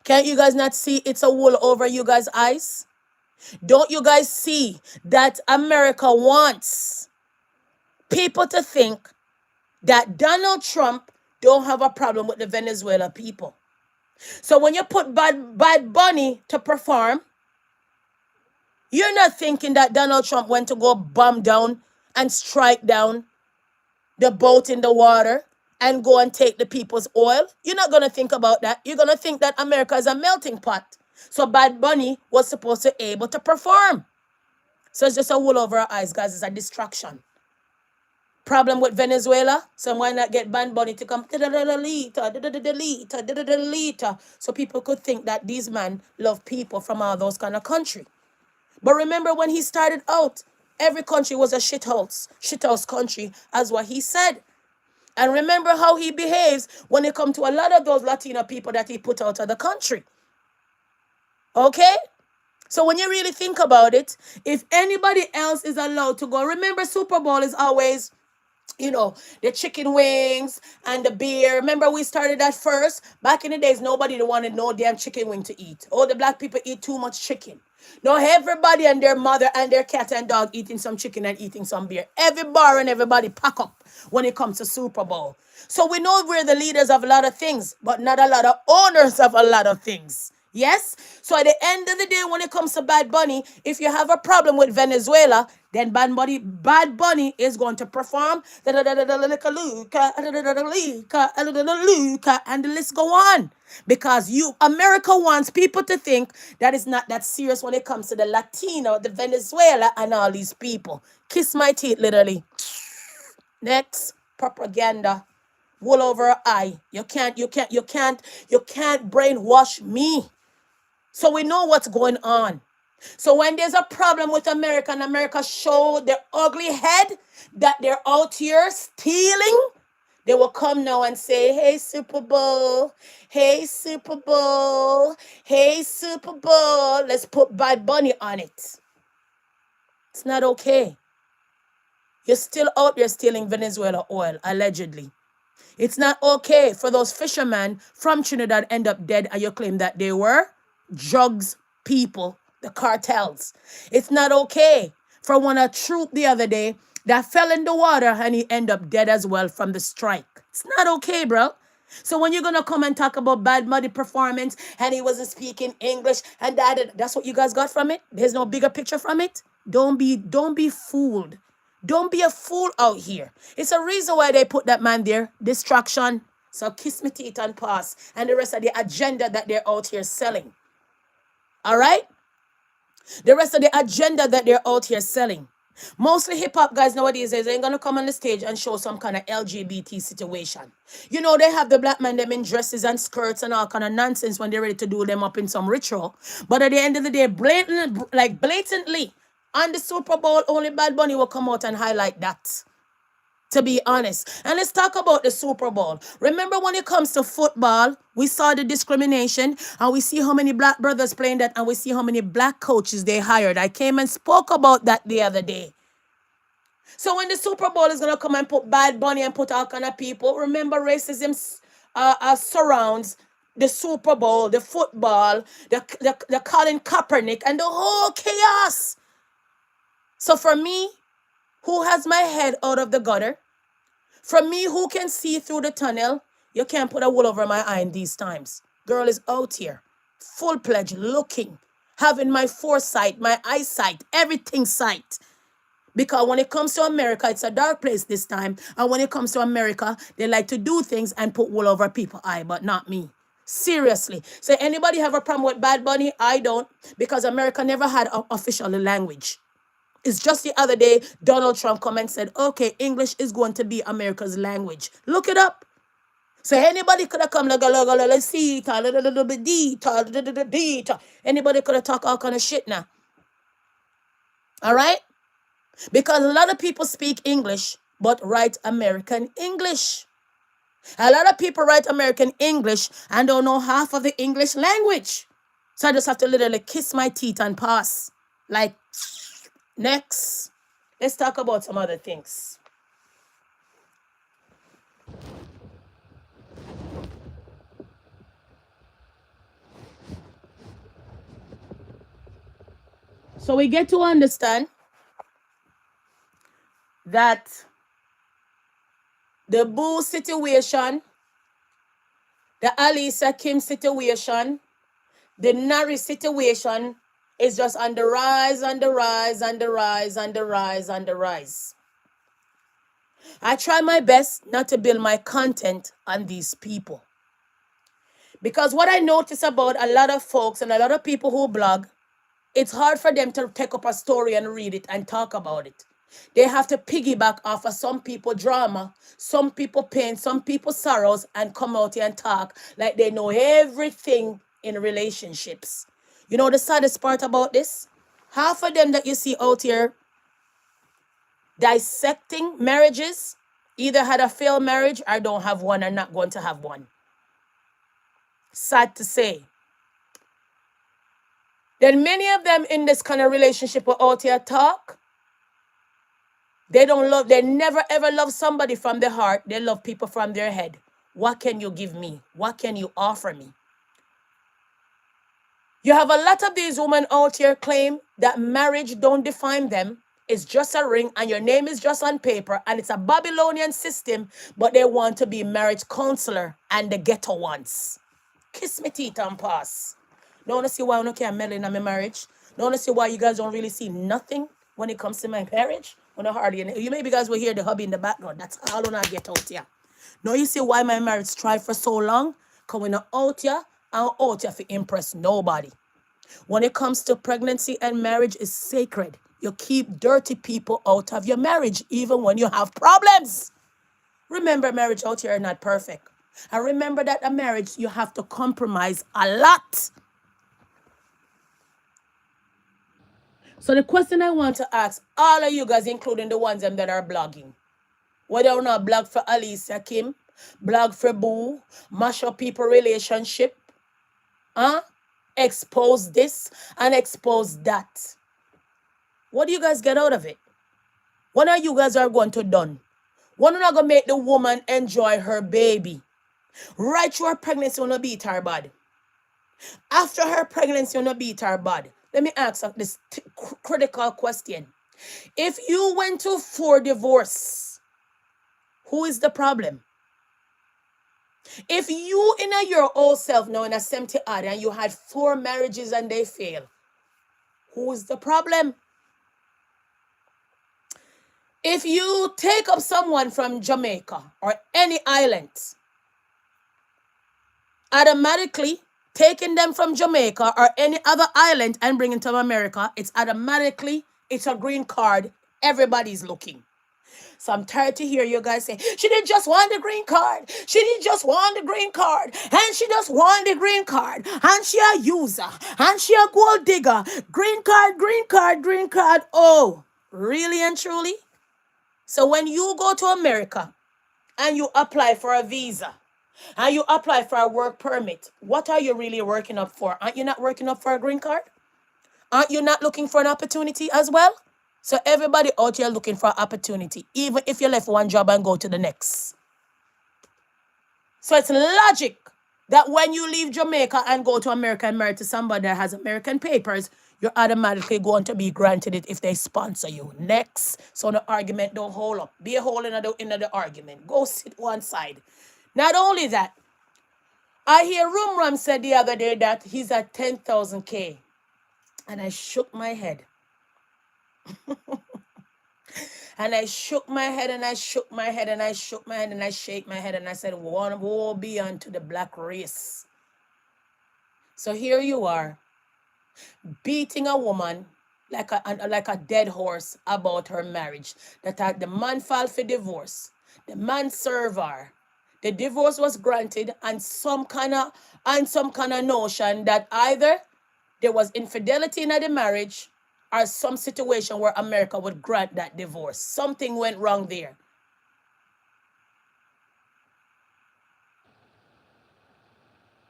Can't you guys not see it's a wool over you guys' eyes? Don't you guys see that America wants people to think that Donald Trump don't have a problem with the Venezuela people? So when you put Bad Bunny to perform, you're not thinking that Donald Trump went to go bomb down and strike down the boat in the water and go and take the people's oil. You're not going to think about that. You're going to think that America is a melting pot. So Bad Bunny was supposed to be able to perform. So it's just a wool over our eyes, guys. It's a distraction. Problem with Venezuela, so why not get Bad Bunny to come so people could think that these men love people from all those kind of country. But remember when he started out, every country was a shithouse country, as what he said. And remember how he behaves when it comes to a lot of those Latino people that he put out of the country. Okay? So when you really think about it, if anybody else is allowed to go, remember Super Bowl is always, you know, the chicken wings and the beer. Remember we started that first? Back in the days, nobody wanted no damn chicken wing to eat. Oh, the black people eat too much chicken. No, everybody and their mother and their cat and dog eating some chicken and eating some beer. Every bar and everybody pack up when it comes to Super Bowl. So we know we're the leaders of a lot of things, but not a lot of owners of a lot of things. Yes? So at the end of the day, when it comes to Bad Bunny, if you have a problem with Venezuela, then Bad Bunny is going to perform. And the list go on. Because America wants people to think that it's not that serious when it comes to the Latino, the Venezuela, and all these people. Kiss my teeth, literally. Next, propaganda. Wool over our eye. You can't brainwash me. So we know what's going on. So when there's a problem with America and America show their ugly head that they're out here stealing, they will come now and say, hey, Super Bowl, hey, Super Bowl, hey, Super Bowl, let's put Bad Bunny on it. It's not okay. You're still out there stealing Venezuela oil, allegedly. It's not okay for those fishermen from Trinidad end up dead and you claim that they were drugs people, the cartels. It's not okay for one a troop the other day that fell in the water and he end up dead as well from the strike. It's not okay, bro. So when you're going to come and talk about Bad Bunny performance and he wasn't speaking English and that's what you guys got from it? There's no bigger picture from it? Don't be fooled. Don't be a fool out here. It's a reason why they put that man there. Distraction. So kiss me teeth and pass. And the rest of the agenda that they're out here selling. All right? The rest of the agenda that they're out here selling. Mostly hip-hop guys nowadays, they ain't going to come on the stage and show some kind of LGBT situation. You know, they have the black man them in dresses and skirts and all kind of nonsense when they're ready to do them up in some ritual. But at the end of the day, blatantly, on the Super Bowl, only Bad Bunny will come out and highlight that. To be honest. And let's talk about the Super Bowl. Remember when it comes to football, we saw the discrimination and we see how many black brothers playing that and we see how many black coaches they hired. I came and spoke about that the other day. So when the Super Bowl is going to come and put Bad Bunny and put all kind of people, remember racism surrounds the Super Bowl, the football, the Colin Kaepernick, and the whole chaos. So for me, who has my head out of the gutter, for me who can see through the tunnel, you can't put a wool over my eye in these times. Girl is out here, full-fledged, looking, having my foresight, my eyesight, everything sight. Because when it comes to America, it's a dark place this time. And when it comes to America, they like to do things and put wool over people's eye, but not me. Seriously. So anybody have a problem with Bad Bunny? I don't. Because America never had an official language. It's just the other day, Donald Trump come and said, okay, English is going to be America's language. Look it up. So anybody could have come, let's see, anybody could have talked all kind of shit now. All right? Because a lot of people speak English, but write American English. A lot of people write American English and don't know half of the English language. So I just have to literally kiss my teeth and pass. Like, next. Let's talk about some other things. So we get to understand that the Boo situation, the Alicia Kim situation, the Nari situation is just on the rise, on the rise, on the rise, on the rise, on the rise. I try my best not to build my content on these people. Because what I notice about a lot of folks and a lot of people who blog, it's hard for them to take up a story and read it and talk about it. They have to piggyback off of some people drama, some people pain, some people sorrows, and come out here and talk like they know everything in relationships. You know the saddest part about this? Half of them that you see out here dissecting marriages either had a failed marriage or don't have one or not going to have one. Sad to say. Then many of them in this kind of relationship are out here talk. They never ever love somebody from their heart. They love people from their head. What can you give me? What can you offer me? You have a lot of these women out here claim that marriage don't define them. It's just a ring and your name is just on paper and it's a Babylonian system, but they want to be marriage counselor and the ghetto ones. Kiss me teeth and pass. Don't see why I don't care meddle in my marriage. Don't see why you guys don't really see nothing when it comes to my marriage. You maybe guys will hear the hubby in the background. That's all when I get out here. Now you see why my marriage tried for so long? Because when I'm out here, I'm out here to impress nobody. When it comes to pregnancy and marriage is sacred. You keep dirty people out of your marriage, even when you have problems. Remember, marriage out here is not perfect. And remember that a marriage, you have to compromise a lot. So the question I want to ask all of you guys, including the ones that are blogging, whether or not blog for Alicia Kim, blog for Boo, mash up people relationship, expose this and expose that. What do you guys get out of it? When are you guys are going to done? When are you going to make the woman enjoy her baby? Right through her pregnancy, you want to beat her body. After her pregnancy, you want to beat her body. Let me ask this critical question. If you went to 4 divorce, who is the problem? If you in your old self now in a 70 odd and you had 4 marriages and they fail, who is the problem? If you take up someone from Jamaica or any island, automatically taking them from Jamaica or any other island and bringing them to America, it's a green card. Everybody's looking. So I'm tired to hear you guys say, she didn't just want the green card. She didn't just want the green card. And she just want the green card. And she a user. And she a gold digger. Green card, green card, green card. Oh, really and truly? So when you go to America and you apply for a visa and you apply for a work permit, what are you really working up for? Aren't you not working up for a green card? Aren't you not looking for an opportunity as well? So everybody out here looking for an opportunity, even if you left one job and go to the next. So it's logic that when you leave Jamaica and go to America and marry to somebody that has American papers, you're automatically going to be granted it if they sponsor you. Next. So the argument don't hold up. Be a hole in the argument. Go sit one side. Not only that, I hear Rumram said the other day that he's at 10,000K. And I shook my head. And I shook my head and I shook my head and I shook my head and I shake my head and I said, woe be unto the black race. So here you are, beating a woman like a dead horse about her marriage. That the man filed for divorce. The man served her. The divorce was granted and some kind of notion that either there was infidelity in the marriage or some situation where America would grant that divorce. Something went wrong there.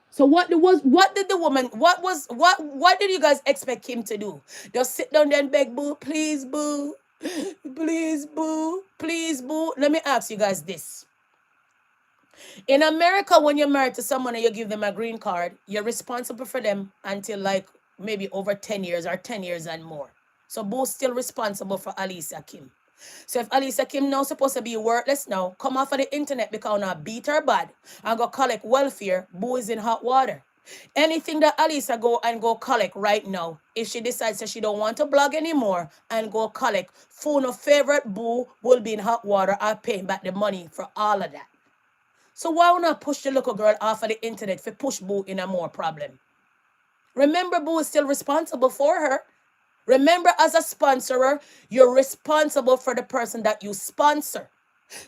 So what did you guys expect him to do? Just sit down there and beg, boo, please, boo, please, boo, please, boo. Let me ask you guys this. In America, when you're married to someone and you give them a green card, you're responsible for them until like maybe over 10 years or 10 years and more. So Boo's still responsible for Alicia Kim. So if Alicia Kim now supposed to be worthless now, come off of the internet because now beat her bad and go collect welfare, Boo is in hot water. Anything that Alicia go collect right now, if she decides that she don't want to blog anymore and go collect, phone of favorite, Boo will be in hot water or paying back the money for all of that. So why not push the little girl off of the internet for push Boo in a more problem? Remember, Boo is still responsible for her. Remember, as a sponsorer, you're responsible for the person that you sponsor.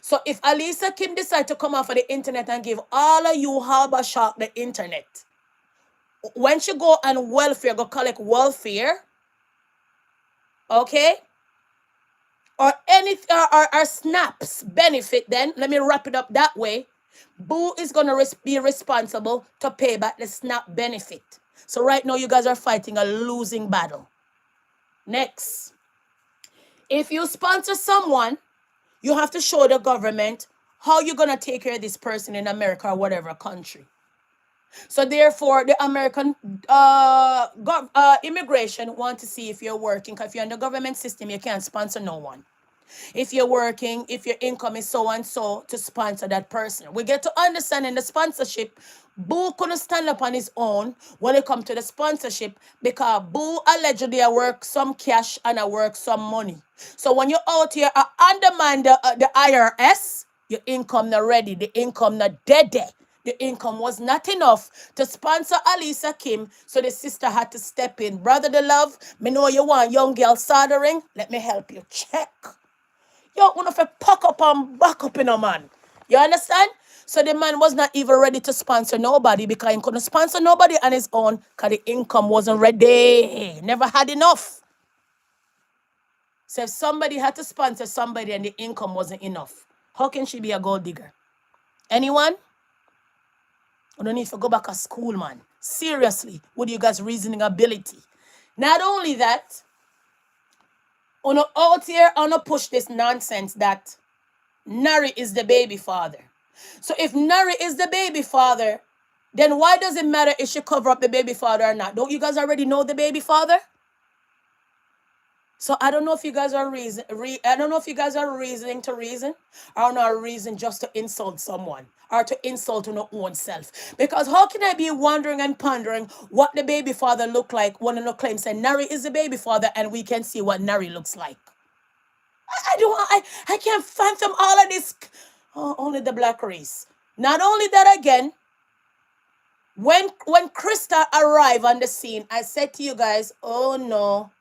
So if Alicia Kim decide to come off of the internet and give all of you Harbor Shark the internet, when she go on welfare, go collect welfare, okay? Or anything, or snaps benefit, then let me wrap it up that way. Boo is going to be responsible to pay back the SNAP benefit. So right now, you guys are fighting a losing battle. Next. If you sponsor someone, you have to show the government how you're going to take care of this person in America or whatever country. So therefore, the American immigration want to see if you're working. Because if you're in the government system, you can't sponsor no one. If you're working, if your income is so and so, to sponsor that person. We get to understand in the sponsorship, Boo couldn't stand up on his own when it comes to the sponsorship because Boo allegedly work some cash and work some money. So when you're out here undermine the IRS, your income not ready, the income not dead. The income was not enough to sponsor Alicia Kim, so the sister had to step in. Brother the love, me know you want young girl soldering. Let me help you check. Yo, one of a pack up and back up in a man. You understand? So the man was not even ready to sponsor nobody because he couldn't sponsor nobody on his own because the income wasn't ready. Never had enough. So if somebody had to sponsor somebody and the income wasn't enough, how can she be a gold digger? Anyone? I don't need to go back to school, man. Seriously, with you guys' reasoning ability. Not only that, on out here, on push this nonsense that Nari is the baby father. So if Nari is the baby father, then why does it matter if she cover up the baby father or not? Don't you guys already know the baby father? So I don't know if you guys are reasoning to reason, or not reason just to insult someone or to insult your own self. Because how can I be wondering and pondering what the baby father look like when no claim say Nari is the baby father and we can see what Nari looks like? I can't fathom all of this. Oh, only the black race. Not only that, again, when Krista arrived on the scene, I said to you guys, oh no.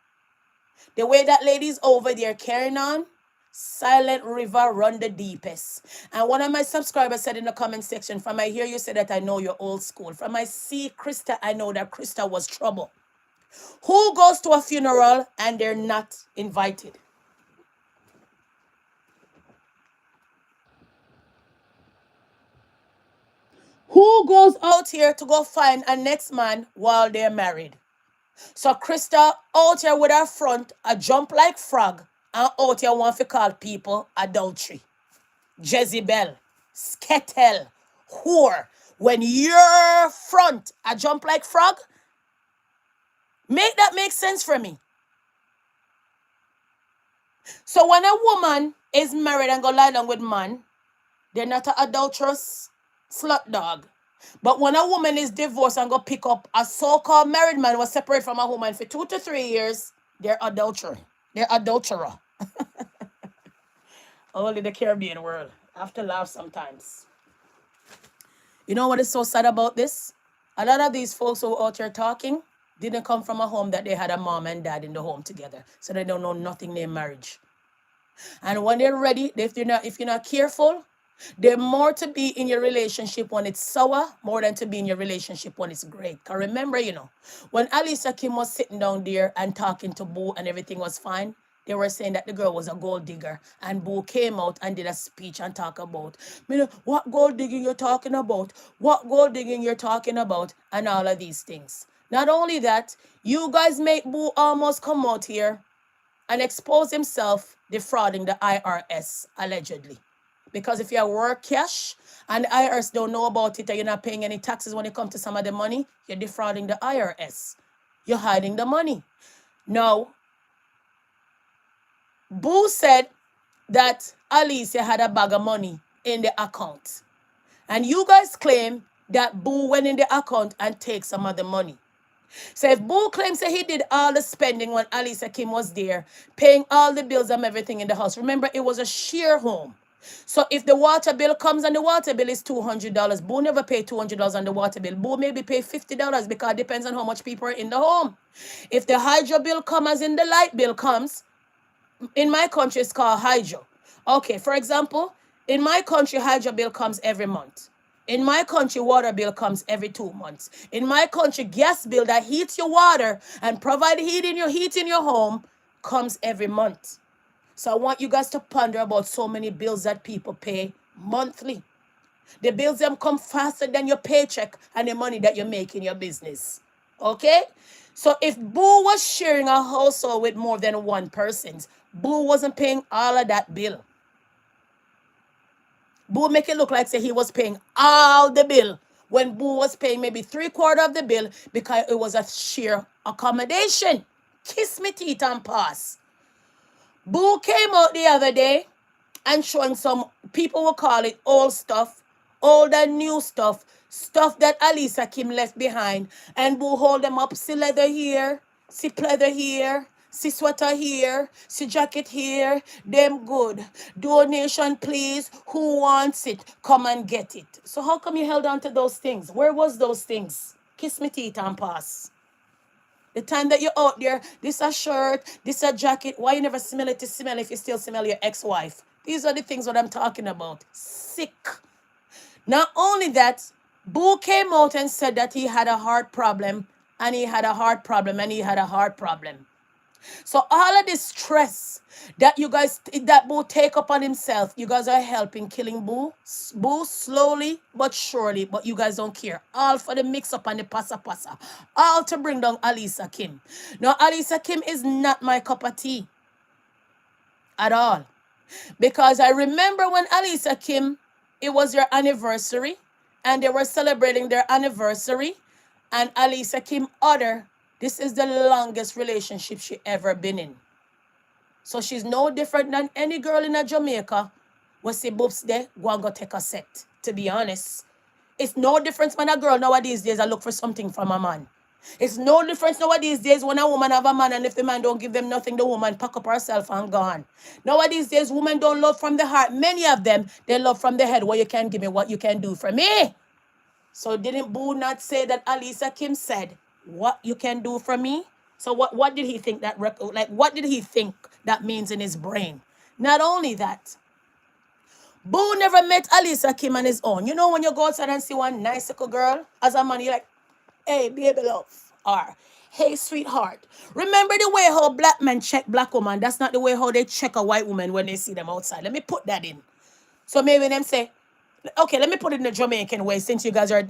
The way that lady's over there carrying on, silent river run the deepest. And one of my subscribers said in the comment section, from I hear you say that I know you're old school. From I see Krista, I know that Krista was trouble. Who goes to a funeral and they're not invited? Who goes out here to go find a next man while they're married? So Krista out here with her front, a jump like frog, and out here want to call people adultery. Jezebel, Sketel, whore. When your front, I jump like frog. Make that make sense for me. So when a woman is married and go lie down with man, they're not an adulterous slut dog. But when a woman is divorced and go pick up a so-called married man who was separated from a woman for 2 to 3 years, they're adulterer. They're adulterer. Only the Caribbean world. I have to laugh sometimes. You know what is so sad about this? A lot of these folks who are out here talking didn't come from a home that they had a mom and dad in the home together. So they don't know nothing named marriage. And when they're ready, if you're not careful, they're more to be in your relationship when it's sour, more than to be in your relationship when it's great. Because remember, when Alisa Kim was sitting down there and talking to Boo and everything was fine, they were saying that the girl was a gold digger. And Boo came out and did a speech and talk about, what gold digging you're talking about? What gold digging you're talking about? And all of these things. Not only that, you guys make Boo almost come out here and expose himself defrauding the IRS, allegedly. Because if you work cash and the IRS don't know about it and you're not paying any taxes when it comes to some of the money, you're defrauding the IRS. You're hiding the money. Now, Boo said that Alicia had a bag of money in the account. And you guys claim that Boo went in the account and take some of the money. So if Boo claims that he did all the spending when Alisa Kim was there, paying all the bills and everything in the house, remember it was a share home. So if the water bill comes and the water bill is $200, Boo never paid $200 on the water bill. Boo maybe pay $50 because it depends on how much people are in the home. If the hydro bill comes as in the light bill comes, in my country it's called hydro. Okay, for example, in my country hydro bill comes every month. In my country, water bill comes every 2 months. In my country, gas bill that heats your water and provide heat in your home comes every month. So I want you guys to ponder about so many bills that people pay monthly. The bills them come faster than your paycheck and the money that you make in your business. Okay? So if Boo was sharing a household with more than one person, Boo wasn't paying all of that bill. Boo make it look like say he was paying all the bill when Boo was paying maybe 3/4 of the bill because it was a sheer accommodation. Kiss me teeth and pass. Boo came out the other day and showing some, people will call it old stuff, old and new stuff, stuff that Alisa Kim left behind. And Boo hold them up, see leather here, see pleather here, see sweater here, see jacket here, them good. Donation please, who wants it? Come and get it. So how come you held on to those things? Where was those things? Kiss me teeth and pass. The time that you're out there, this a shirt, this a jacket, why you never smell it to smell if you still smell your ex-wife? These are the things what I'm talking about. Sick. Not only that, Boo came out and said that he had a heart problem, and he had a heart problem, and he had a heart problem. So all of this stress that you guys, that Boo take up on himself, you guys are helping killing Boo slowly but surely, but you guys don't care. All for the mix up and the pasa. All to bring down Alisa Kim. Now, Alisa Kim is not my cup of tea at all. Because I remember when Alisa Kim, it was their anniversary, and they were celebrating their anniversary, and Alisa Kim this is the longest relationship she ever been in. So she's no different than any girl in a Jamaica who say boobs there, go and go take a set. To be honest, it's no difference when a girl nowadays days I look for something from a man. It's no difference nowadays days when a woman have a man and if the man don't give them nothing, the woman pack up herself and gone. Nowadays days, women don't love from the heart. Many of them, they love from the head. What you can give me, what you can do for me. So didn't Boo not say that Alisa Kim said, what you can do for me? So what did he think that, what did he think that means in his brain? Not only that, Boo never met Alisa Kim on his own. You know when you go outside and see one nice little girl, as a man, you're like, hey, baby love, or hey, sweetheart. Remember the way how black men check black woman? That's not the way how they check a white woman when they see them outside. Let me put that in. So maybe them say, okay, let me put it in the Jamaican way, since you guys are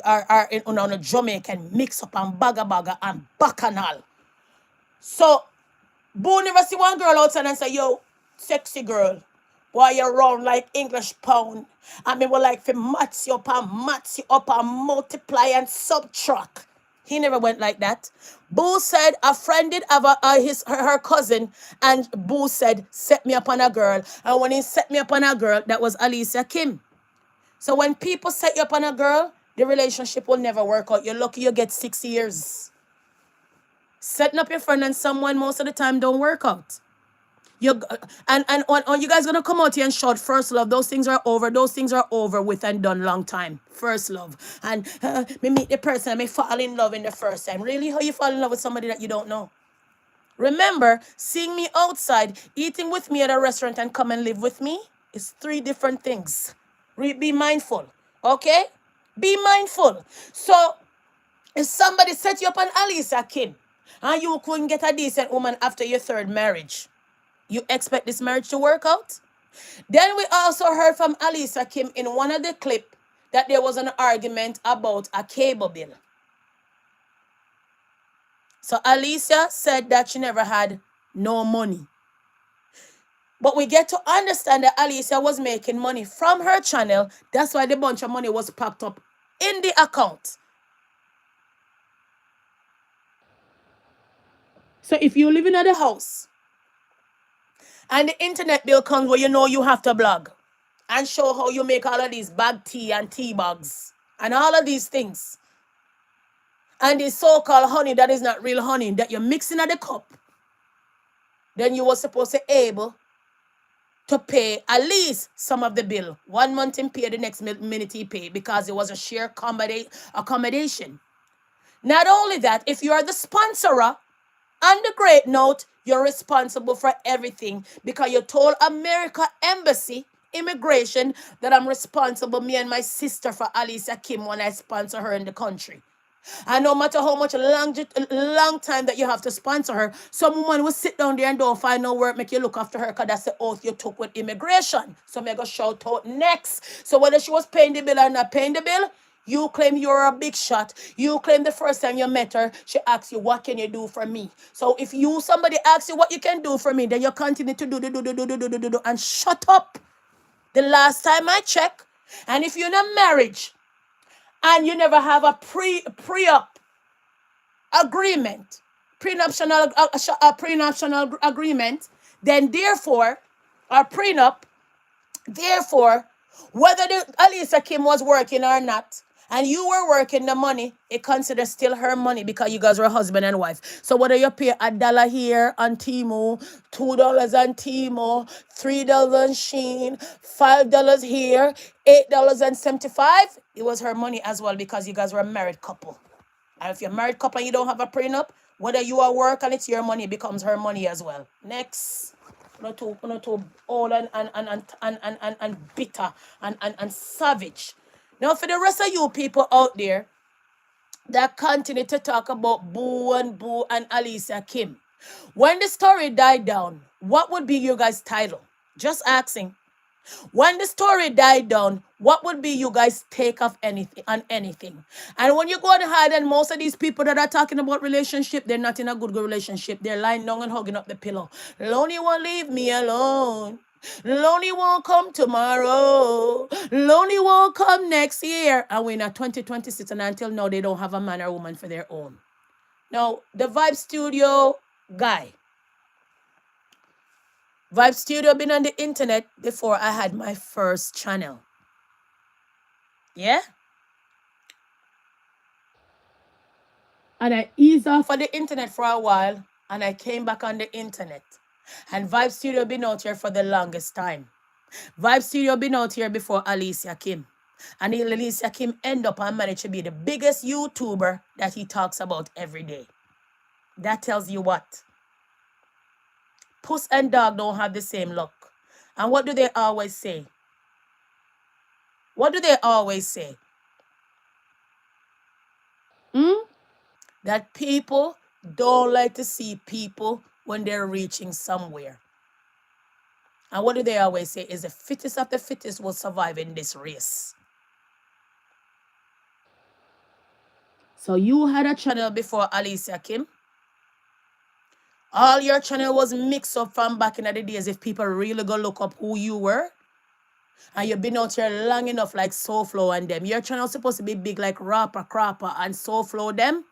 on a Jamaican mix up and baga and bacchanal. So, Boo never see one girl outside and say, yo, sexy girl, Why you round like English pound? I mean, we like to match you up and multiply and subtract. He never went like that. Boo said a friend did have her cousin, and Boo said, set me up on a girl. And when he set me up on a girl, that was Alicia Kim. So when people set you up on a girl, the relationship will never work out. You're lucky you get 6 years. Setting up your friend and someone most of the time don't work out. You and on you guys gonna come out here and shout first love. Those things are over. Those things are over with and done long time. First love. And me meet the person and me fall in love in the first time. Really? How you fall in love with somebody that you don't know? Remember, seeing me outside, eating with me at a restaurant and come and live with me is 3 different things. Be mindful. Okay? Be mindful. So if somebody set you up on Alicia Kim and you couldn't get a decent woman after your 3rd marriage, you expect this marriage to work out? Then we also heard from Alicia Kim in one of the clip that there was an argument about a cable bill. So Alicia said that she never had no money. But we get to understand that Alicia was making money from her channel. That's why the bunch of money was packed up in the account. So if you live in the house and the internet bill comes where you know you have to blog and show how you make all of these bag tea and tea bags and all of these things, and the so-called honey that is not real honey that you're mixing at the cup, then you were supposed to able to pay at least some of the bill. 1 month in pay, the next minute he pay, because it was a share accommodation. Not only that, if you are the sponsorer, on the great note, you're responsible for everything, because you told America Embassy Immigration that I'm responsible, me and my sister, for Alicia Kim when I sponsor her in the country. And no matter how much long time that you have to sponsor her, some woman will sit down there and don't find no work, make you look after her, because that's the oath you took with immigration. So me go shout out next. So whether she was paying the bill or not paying the bill, you claim you're a big shot. You claim the first time you met her, she asked you, what can you do for me? So if somebody asks you what you can do for me, then you continue to do and shut up. The last time I checked, and if you're in a marriage and you never have a pre-op agreement, prenuptial agreement, then therefore, or prenup, therefore, whether the Alicia Kim was working or not, and you were working the money, it considers still her money, because you guys were husband and wife. So whether you pay $1 here on Temu, $2 on Temu, $3 on Shein, $5 here, $8.75, it was her money as well, because you guys were a married couple. And if you're a married couple and you don't have a prenup, whether you are work and it's your money, it becomes her money as well. Next. Not too old and bitter and savage. Now, for the rest of you people out there that continue to talk about Boo and Alicia Kim, when the story died down, what would be your guys' title? Just asking. When the story died down, what would be you guys' take of anything on anything? And when you go and hide, and most of these people that are talking about relationship, they're not in a good relationship. They're lying down and hugging up the pillow. Lonely won't leave me alone. Lonely won't come tomorrow. Lonely won't come next year. And we're in a 2026, and until now, they don't have a man or woman for their own. Now, the Vibe Studio guy. Vibe Studio been on the internet before I had my first channel. Yeah? And I eased off of the internet for a while, and I came back on the internet. And Vibe Studio been out here for the longest time. Vibe Studio been out here before Alicia Kim. And Alicia Kim end up and managed to be the biggest YouTuber that he talks about every day. That tells you what? Puss and dog don't have the same luck. And what do they always say? What do they always say? That people don't like to see people when they're reaching somewhere. And what do they always say? Is the fittest of the fittest will survive in this race. So you had a channel before Alicia Kim. All your channel was mixed up from back in the days. If people really go look up who you were, and you've been out here long enough like Soulflow and them. Your channel supposed to be big like Rapper, Crapper, and Soulflow them.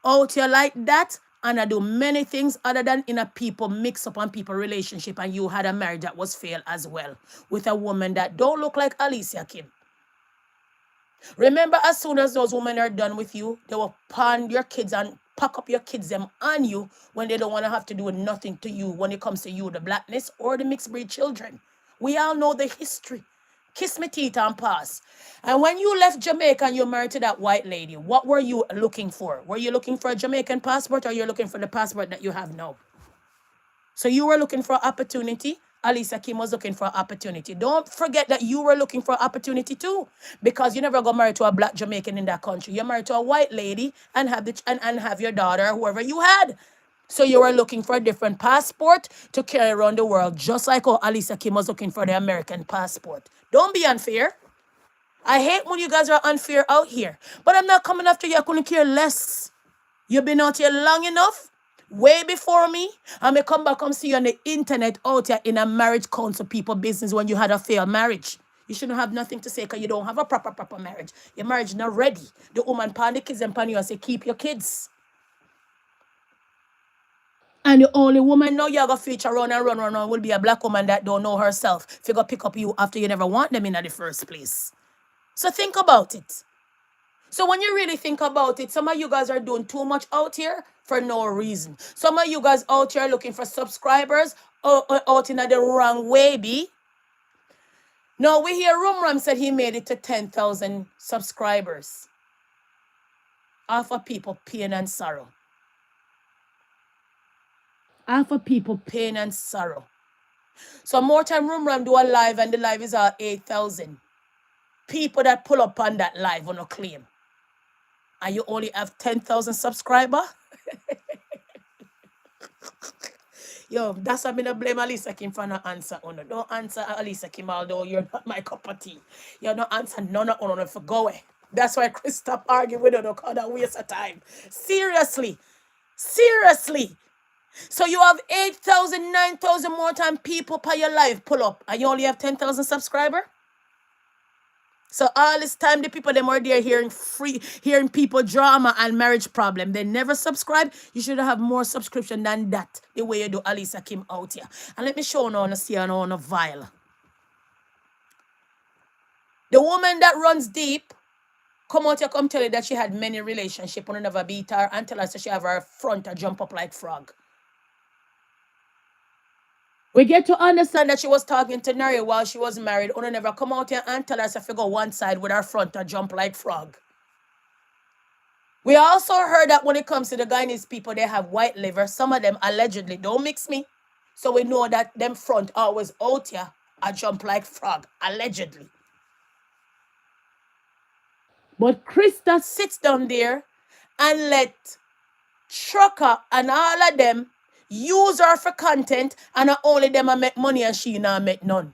Out here like that, and I do many things other than in a people mix up on people relationship, and you had a marriage that was failed as well with a woman that don't look like Alicia Kim. Remember, as soon as those women are done with you, they will pawn your kids and pack up your kids them on you when they don't want to have to do nothing to you when it comes to you, the blackness or the mixed breed children. We all know the history. Kiss me teeth and pass. And when you left Jamaica and you married to that white lady, what were you looking for? Were you looking for a Jamaican passport, or you're looking for the passport that you have now? So you were looking for opportunity. Alicia Kim was looking for opportunity. Don't forget that you were looking for opportunity too, because you never got married to a black Jamaican in that country. You're married to a white lady and have and have your daughter, whoever you had. So you were looking for a different passport to carry around the world, just like how Alicia Kim was looking for the American passport. Don't be unfair. I hate when you guys are unfair out here. But I'm not coming after you. I couldn't care less. You've been out here long enough, way before me. I may come back, come see you on the internet out here in a marriage council people business when you had a failed marriage. You shouldn't have nothing to say because you don't have a proper marriage. Your marriage not ready. The woman pan the kids and pan you and say, keep your kids. And the only woman now you have a feature run and run will be a black woman that don't know herself. Figure pick up you after you never want them in the first place. So think about it. So when you really think about it, some of you guys are doing too much out here for no reason. Some of you guys out here looking for subscribers out in the wrong way, B. Now we hear Rumram said he made it to 10,000 subscribers. Half of people pain and sorrow. Half of people pain and sorrow. So more time Rumram do a live and the live is 8,000. People that pull up on that live on a claim. And you only have 10,000 subscribers? Yo, that's why I'm going to blame Alicia Kim for not answer. Don't answer Alicia Kim, although you're not my cup of tea. You don't answer none of them for go away. That's why Chris stop arguing with her, because that waste of time. Seriously. Seriously. So you have 8,000, 9,000 more time people per your live pull up, and you only have 10,000 subscribers? So all this time, the people them are there hearing people drama and marriage problem. They never subscribe. You should have more subscription than that. The way you do Alicia Kim out here. And let me show you on see on a vial. The woman that runs deep, come out here, come tell you that she had many relationships and never beat her, and tell her that she have her front to jump up like frog. We get to understand that she was talking to Nari while she was married. Ona never come out here and tell us if you go one side with her front to jump like frog. We also heard that when it comes to the Guyanese people, they have white liver. Some of them allegedly, don't mix me. So we know that them front always out here a jump like frog, allegedly. But Krista sits down there and let Trucker and all of them use her for content, and not only them I make money and she not make none.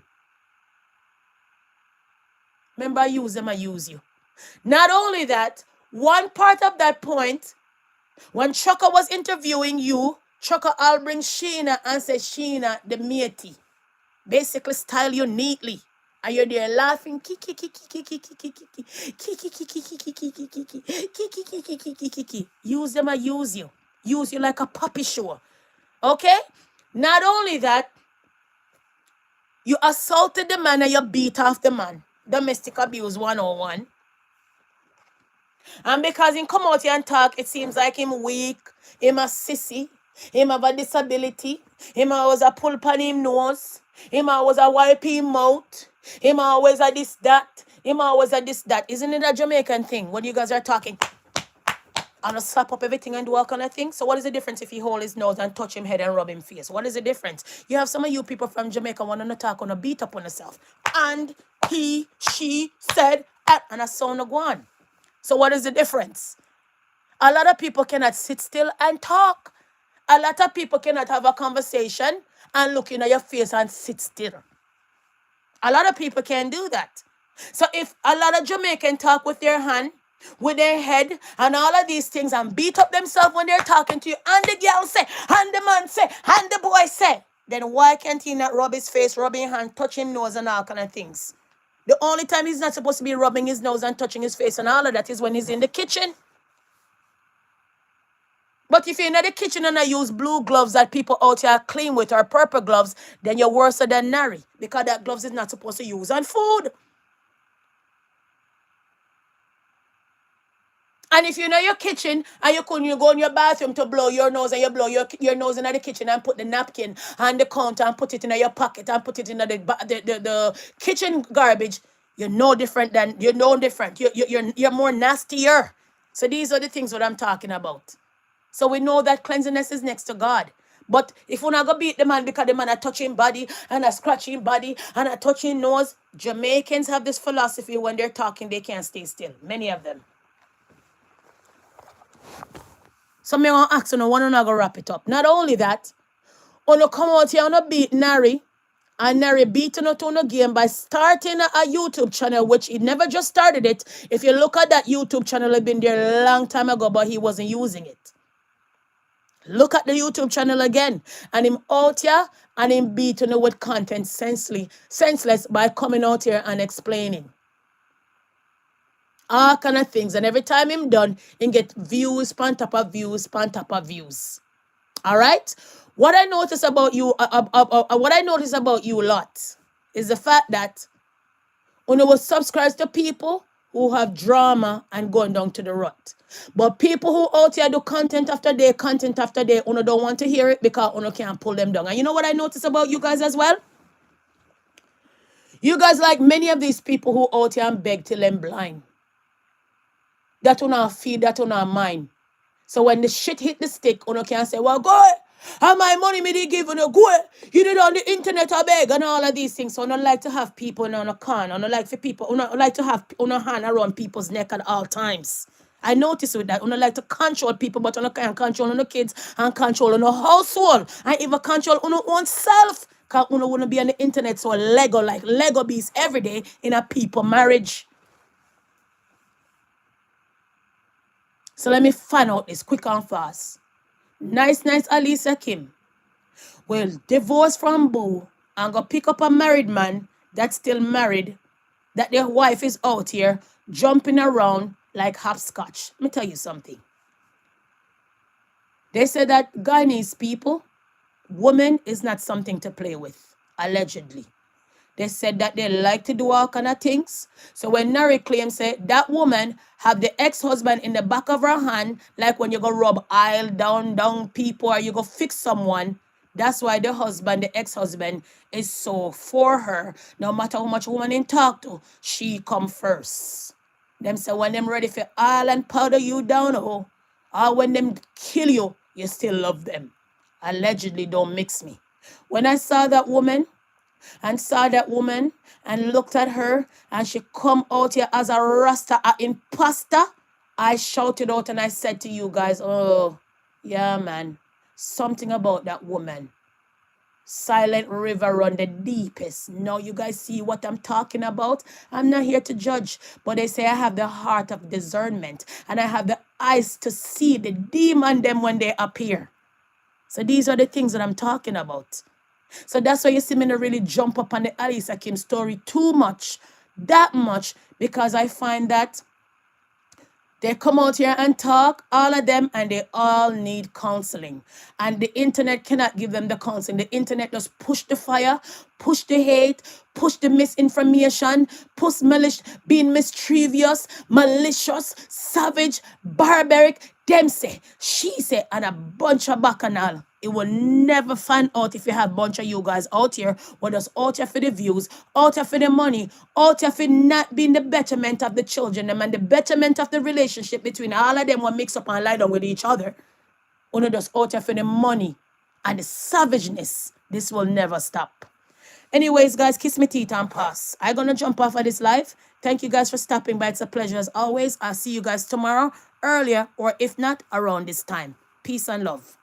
Remember, I use them, I use you. Not only that, one part of that point, when Trucker was interviewing you, Trucker all bring Sheena and say Sheena the matey. Basically style you neatly. And you're there laughing. Use them, I use you. Use you like a puppy show. Okay? Not only that, you assaulted the man and you beat off the man. Domestic abuse 101. And because he come out here and talk, it seems like him weak, him a sissy, him have a disability, him always a pull pan him nose, him always a wipe him mouth, him always a this that, him always a this that. Isn't it a Jamaican thing when you guys are talking? And slap up everything and do all kind of things. So what is the difference if he hold his nose and touch him head and rub him face? What is the difference? You have some of you people from Jamaica want to talk on a beat up on yourself. And he, she said, and a sound of one. So what is the difference? A lot of people cannot sit still and talk. A lot of people cannot have a conversation and look in your face and sit still. A lot of people can't do that. So if a lot of Jamaicans talk with their hand, with their head and all of these things and beat up themselves when they're talking to you, and the girl say, and the man say, and the boy say, then why can't he not rub his face, rub his hand, touch his nose and all kind of things? The only time he's not supposed to be rubbing his nose and touching his face and all of that is when he's in the kitchen. But if you're in the kitchen and I use blue gloves that people out here clean with, or purple gloves, then you're worse than Nari, because that gloves is not supposed to use on food. And if you're in your kitchen and you go in your bathroom to blow your nose, and you blow your nose in the kitchen and put the napkin on the counter and put it in your pocket and put it in the kitchen garbage, you're no different. You're more nastier. So these are the things what I'm talking about. So we know that cleanliness is next to God. But if we're not going to beat the man because the man are touching body and a scratching body and a touching nose, Jamaicans have this philosophy: when they're talking, they can't stay still. Many of them. So I'm going to ask you, one not going to wrap it up. Not only that, when you come out here and beat Nari, and Nari beating out on a game by starting a YouTube channel, which he never just started it. If you look at that YouTube channel, it's been there a long time ago, but he wasn't using it. Look at the YouTube channel again, and him out here and him beating it with content senseless by coming out here and explaining all kind of things. And every time him done, he get views, pan top of views, pan top of views. All right. What I notice about you, a lot, is the fact that when you will subscribe to people who have drama and going down to the rut. But people who out here do content after day, uno don't want to hear it because uno can't pull them down. And you know what I notice about you guys as well? You guys, like many of these people who out here and beg till them blind. That uno feed, that uno mind. So when the shit hit the stick, uno can say, well, go ahead. How my money me they give uno, go ahead. You did on the internet I beg and all of these things. So uno like to have people in a can. Uno like for people, uno like to have uno hand around people's neck at all times. I notice with that, uno like to control people, but uno can't control uno kids and control uno household and even control uno own self. Because uno wouldn't be on the internet so Lego bees every day in a people marriage. So let me find out this quick and fast. Nice Alicia Kim will divorce from Boo and go pick up a married man that's still married, that their wife is out here jumping around like hopscotch. Let me tell you something. They say that Guyanese people, woman is not something to play with, allegedly. They said that they like to do all kind of things. So when Nari claims say that woman have the ex-husband in the back of her hand, like when you go rub oil down people or you go fix someone, that's why the ex-husband is so for her. No matter how much woman in talk to, she come first. Them say when them ready for oil and powder you down, or when them kill you, you still love them. Allegedly, don't mix me. When I saw that woman and looked at her and she come out here as a Rasta, an imposter, I shouted out and I said to you guys, oh, yeah, man, something about that woman. Silent river run the deepest. Now you guys see what I'm talking about? I'm not here to judge, but they say I have the heart of discernment and I have the eyes to see the demon them when they appear. So these are the things that I'm talking about. So that's why you see me not really jump up on the Alicia Kim story too much, that much, because I find that they come out here and talk, all of them, and they all need counseling. And the internet cannot give them the counseling. The internet just push the fire, push the hate, push the misinformation, push being mischievous, malicious, savage, barbaric, them say, she say, and a bunch of bacchanal. It will never find out if you have a bunch of you guys out here, who just out here for the views, out here for the money, out here for not being the betterment of the children, them and the betterment of the relationship between all of them will mix up and lie down with each other. Only just out here for the money and the savageness. This will never stop. Anyways, guys, kiss me teeth and pass. I'm going to jump off of this live. Thank you guys for stopping by. It's a pleasure as always. I'll see you guys tomorrow, earlier, or if not, around this time. Peace and love.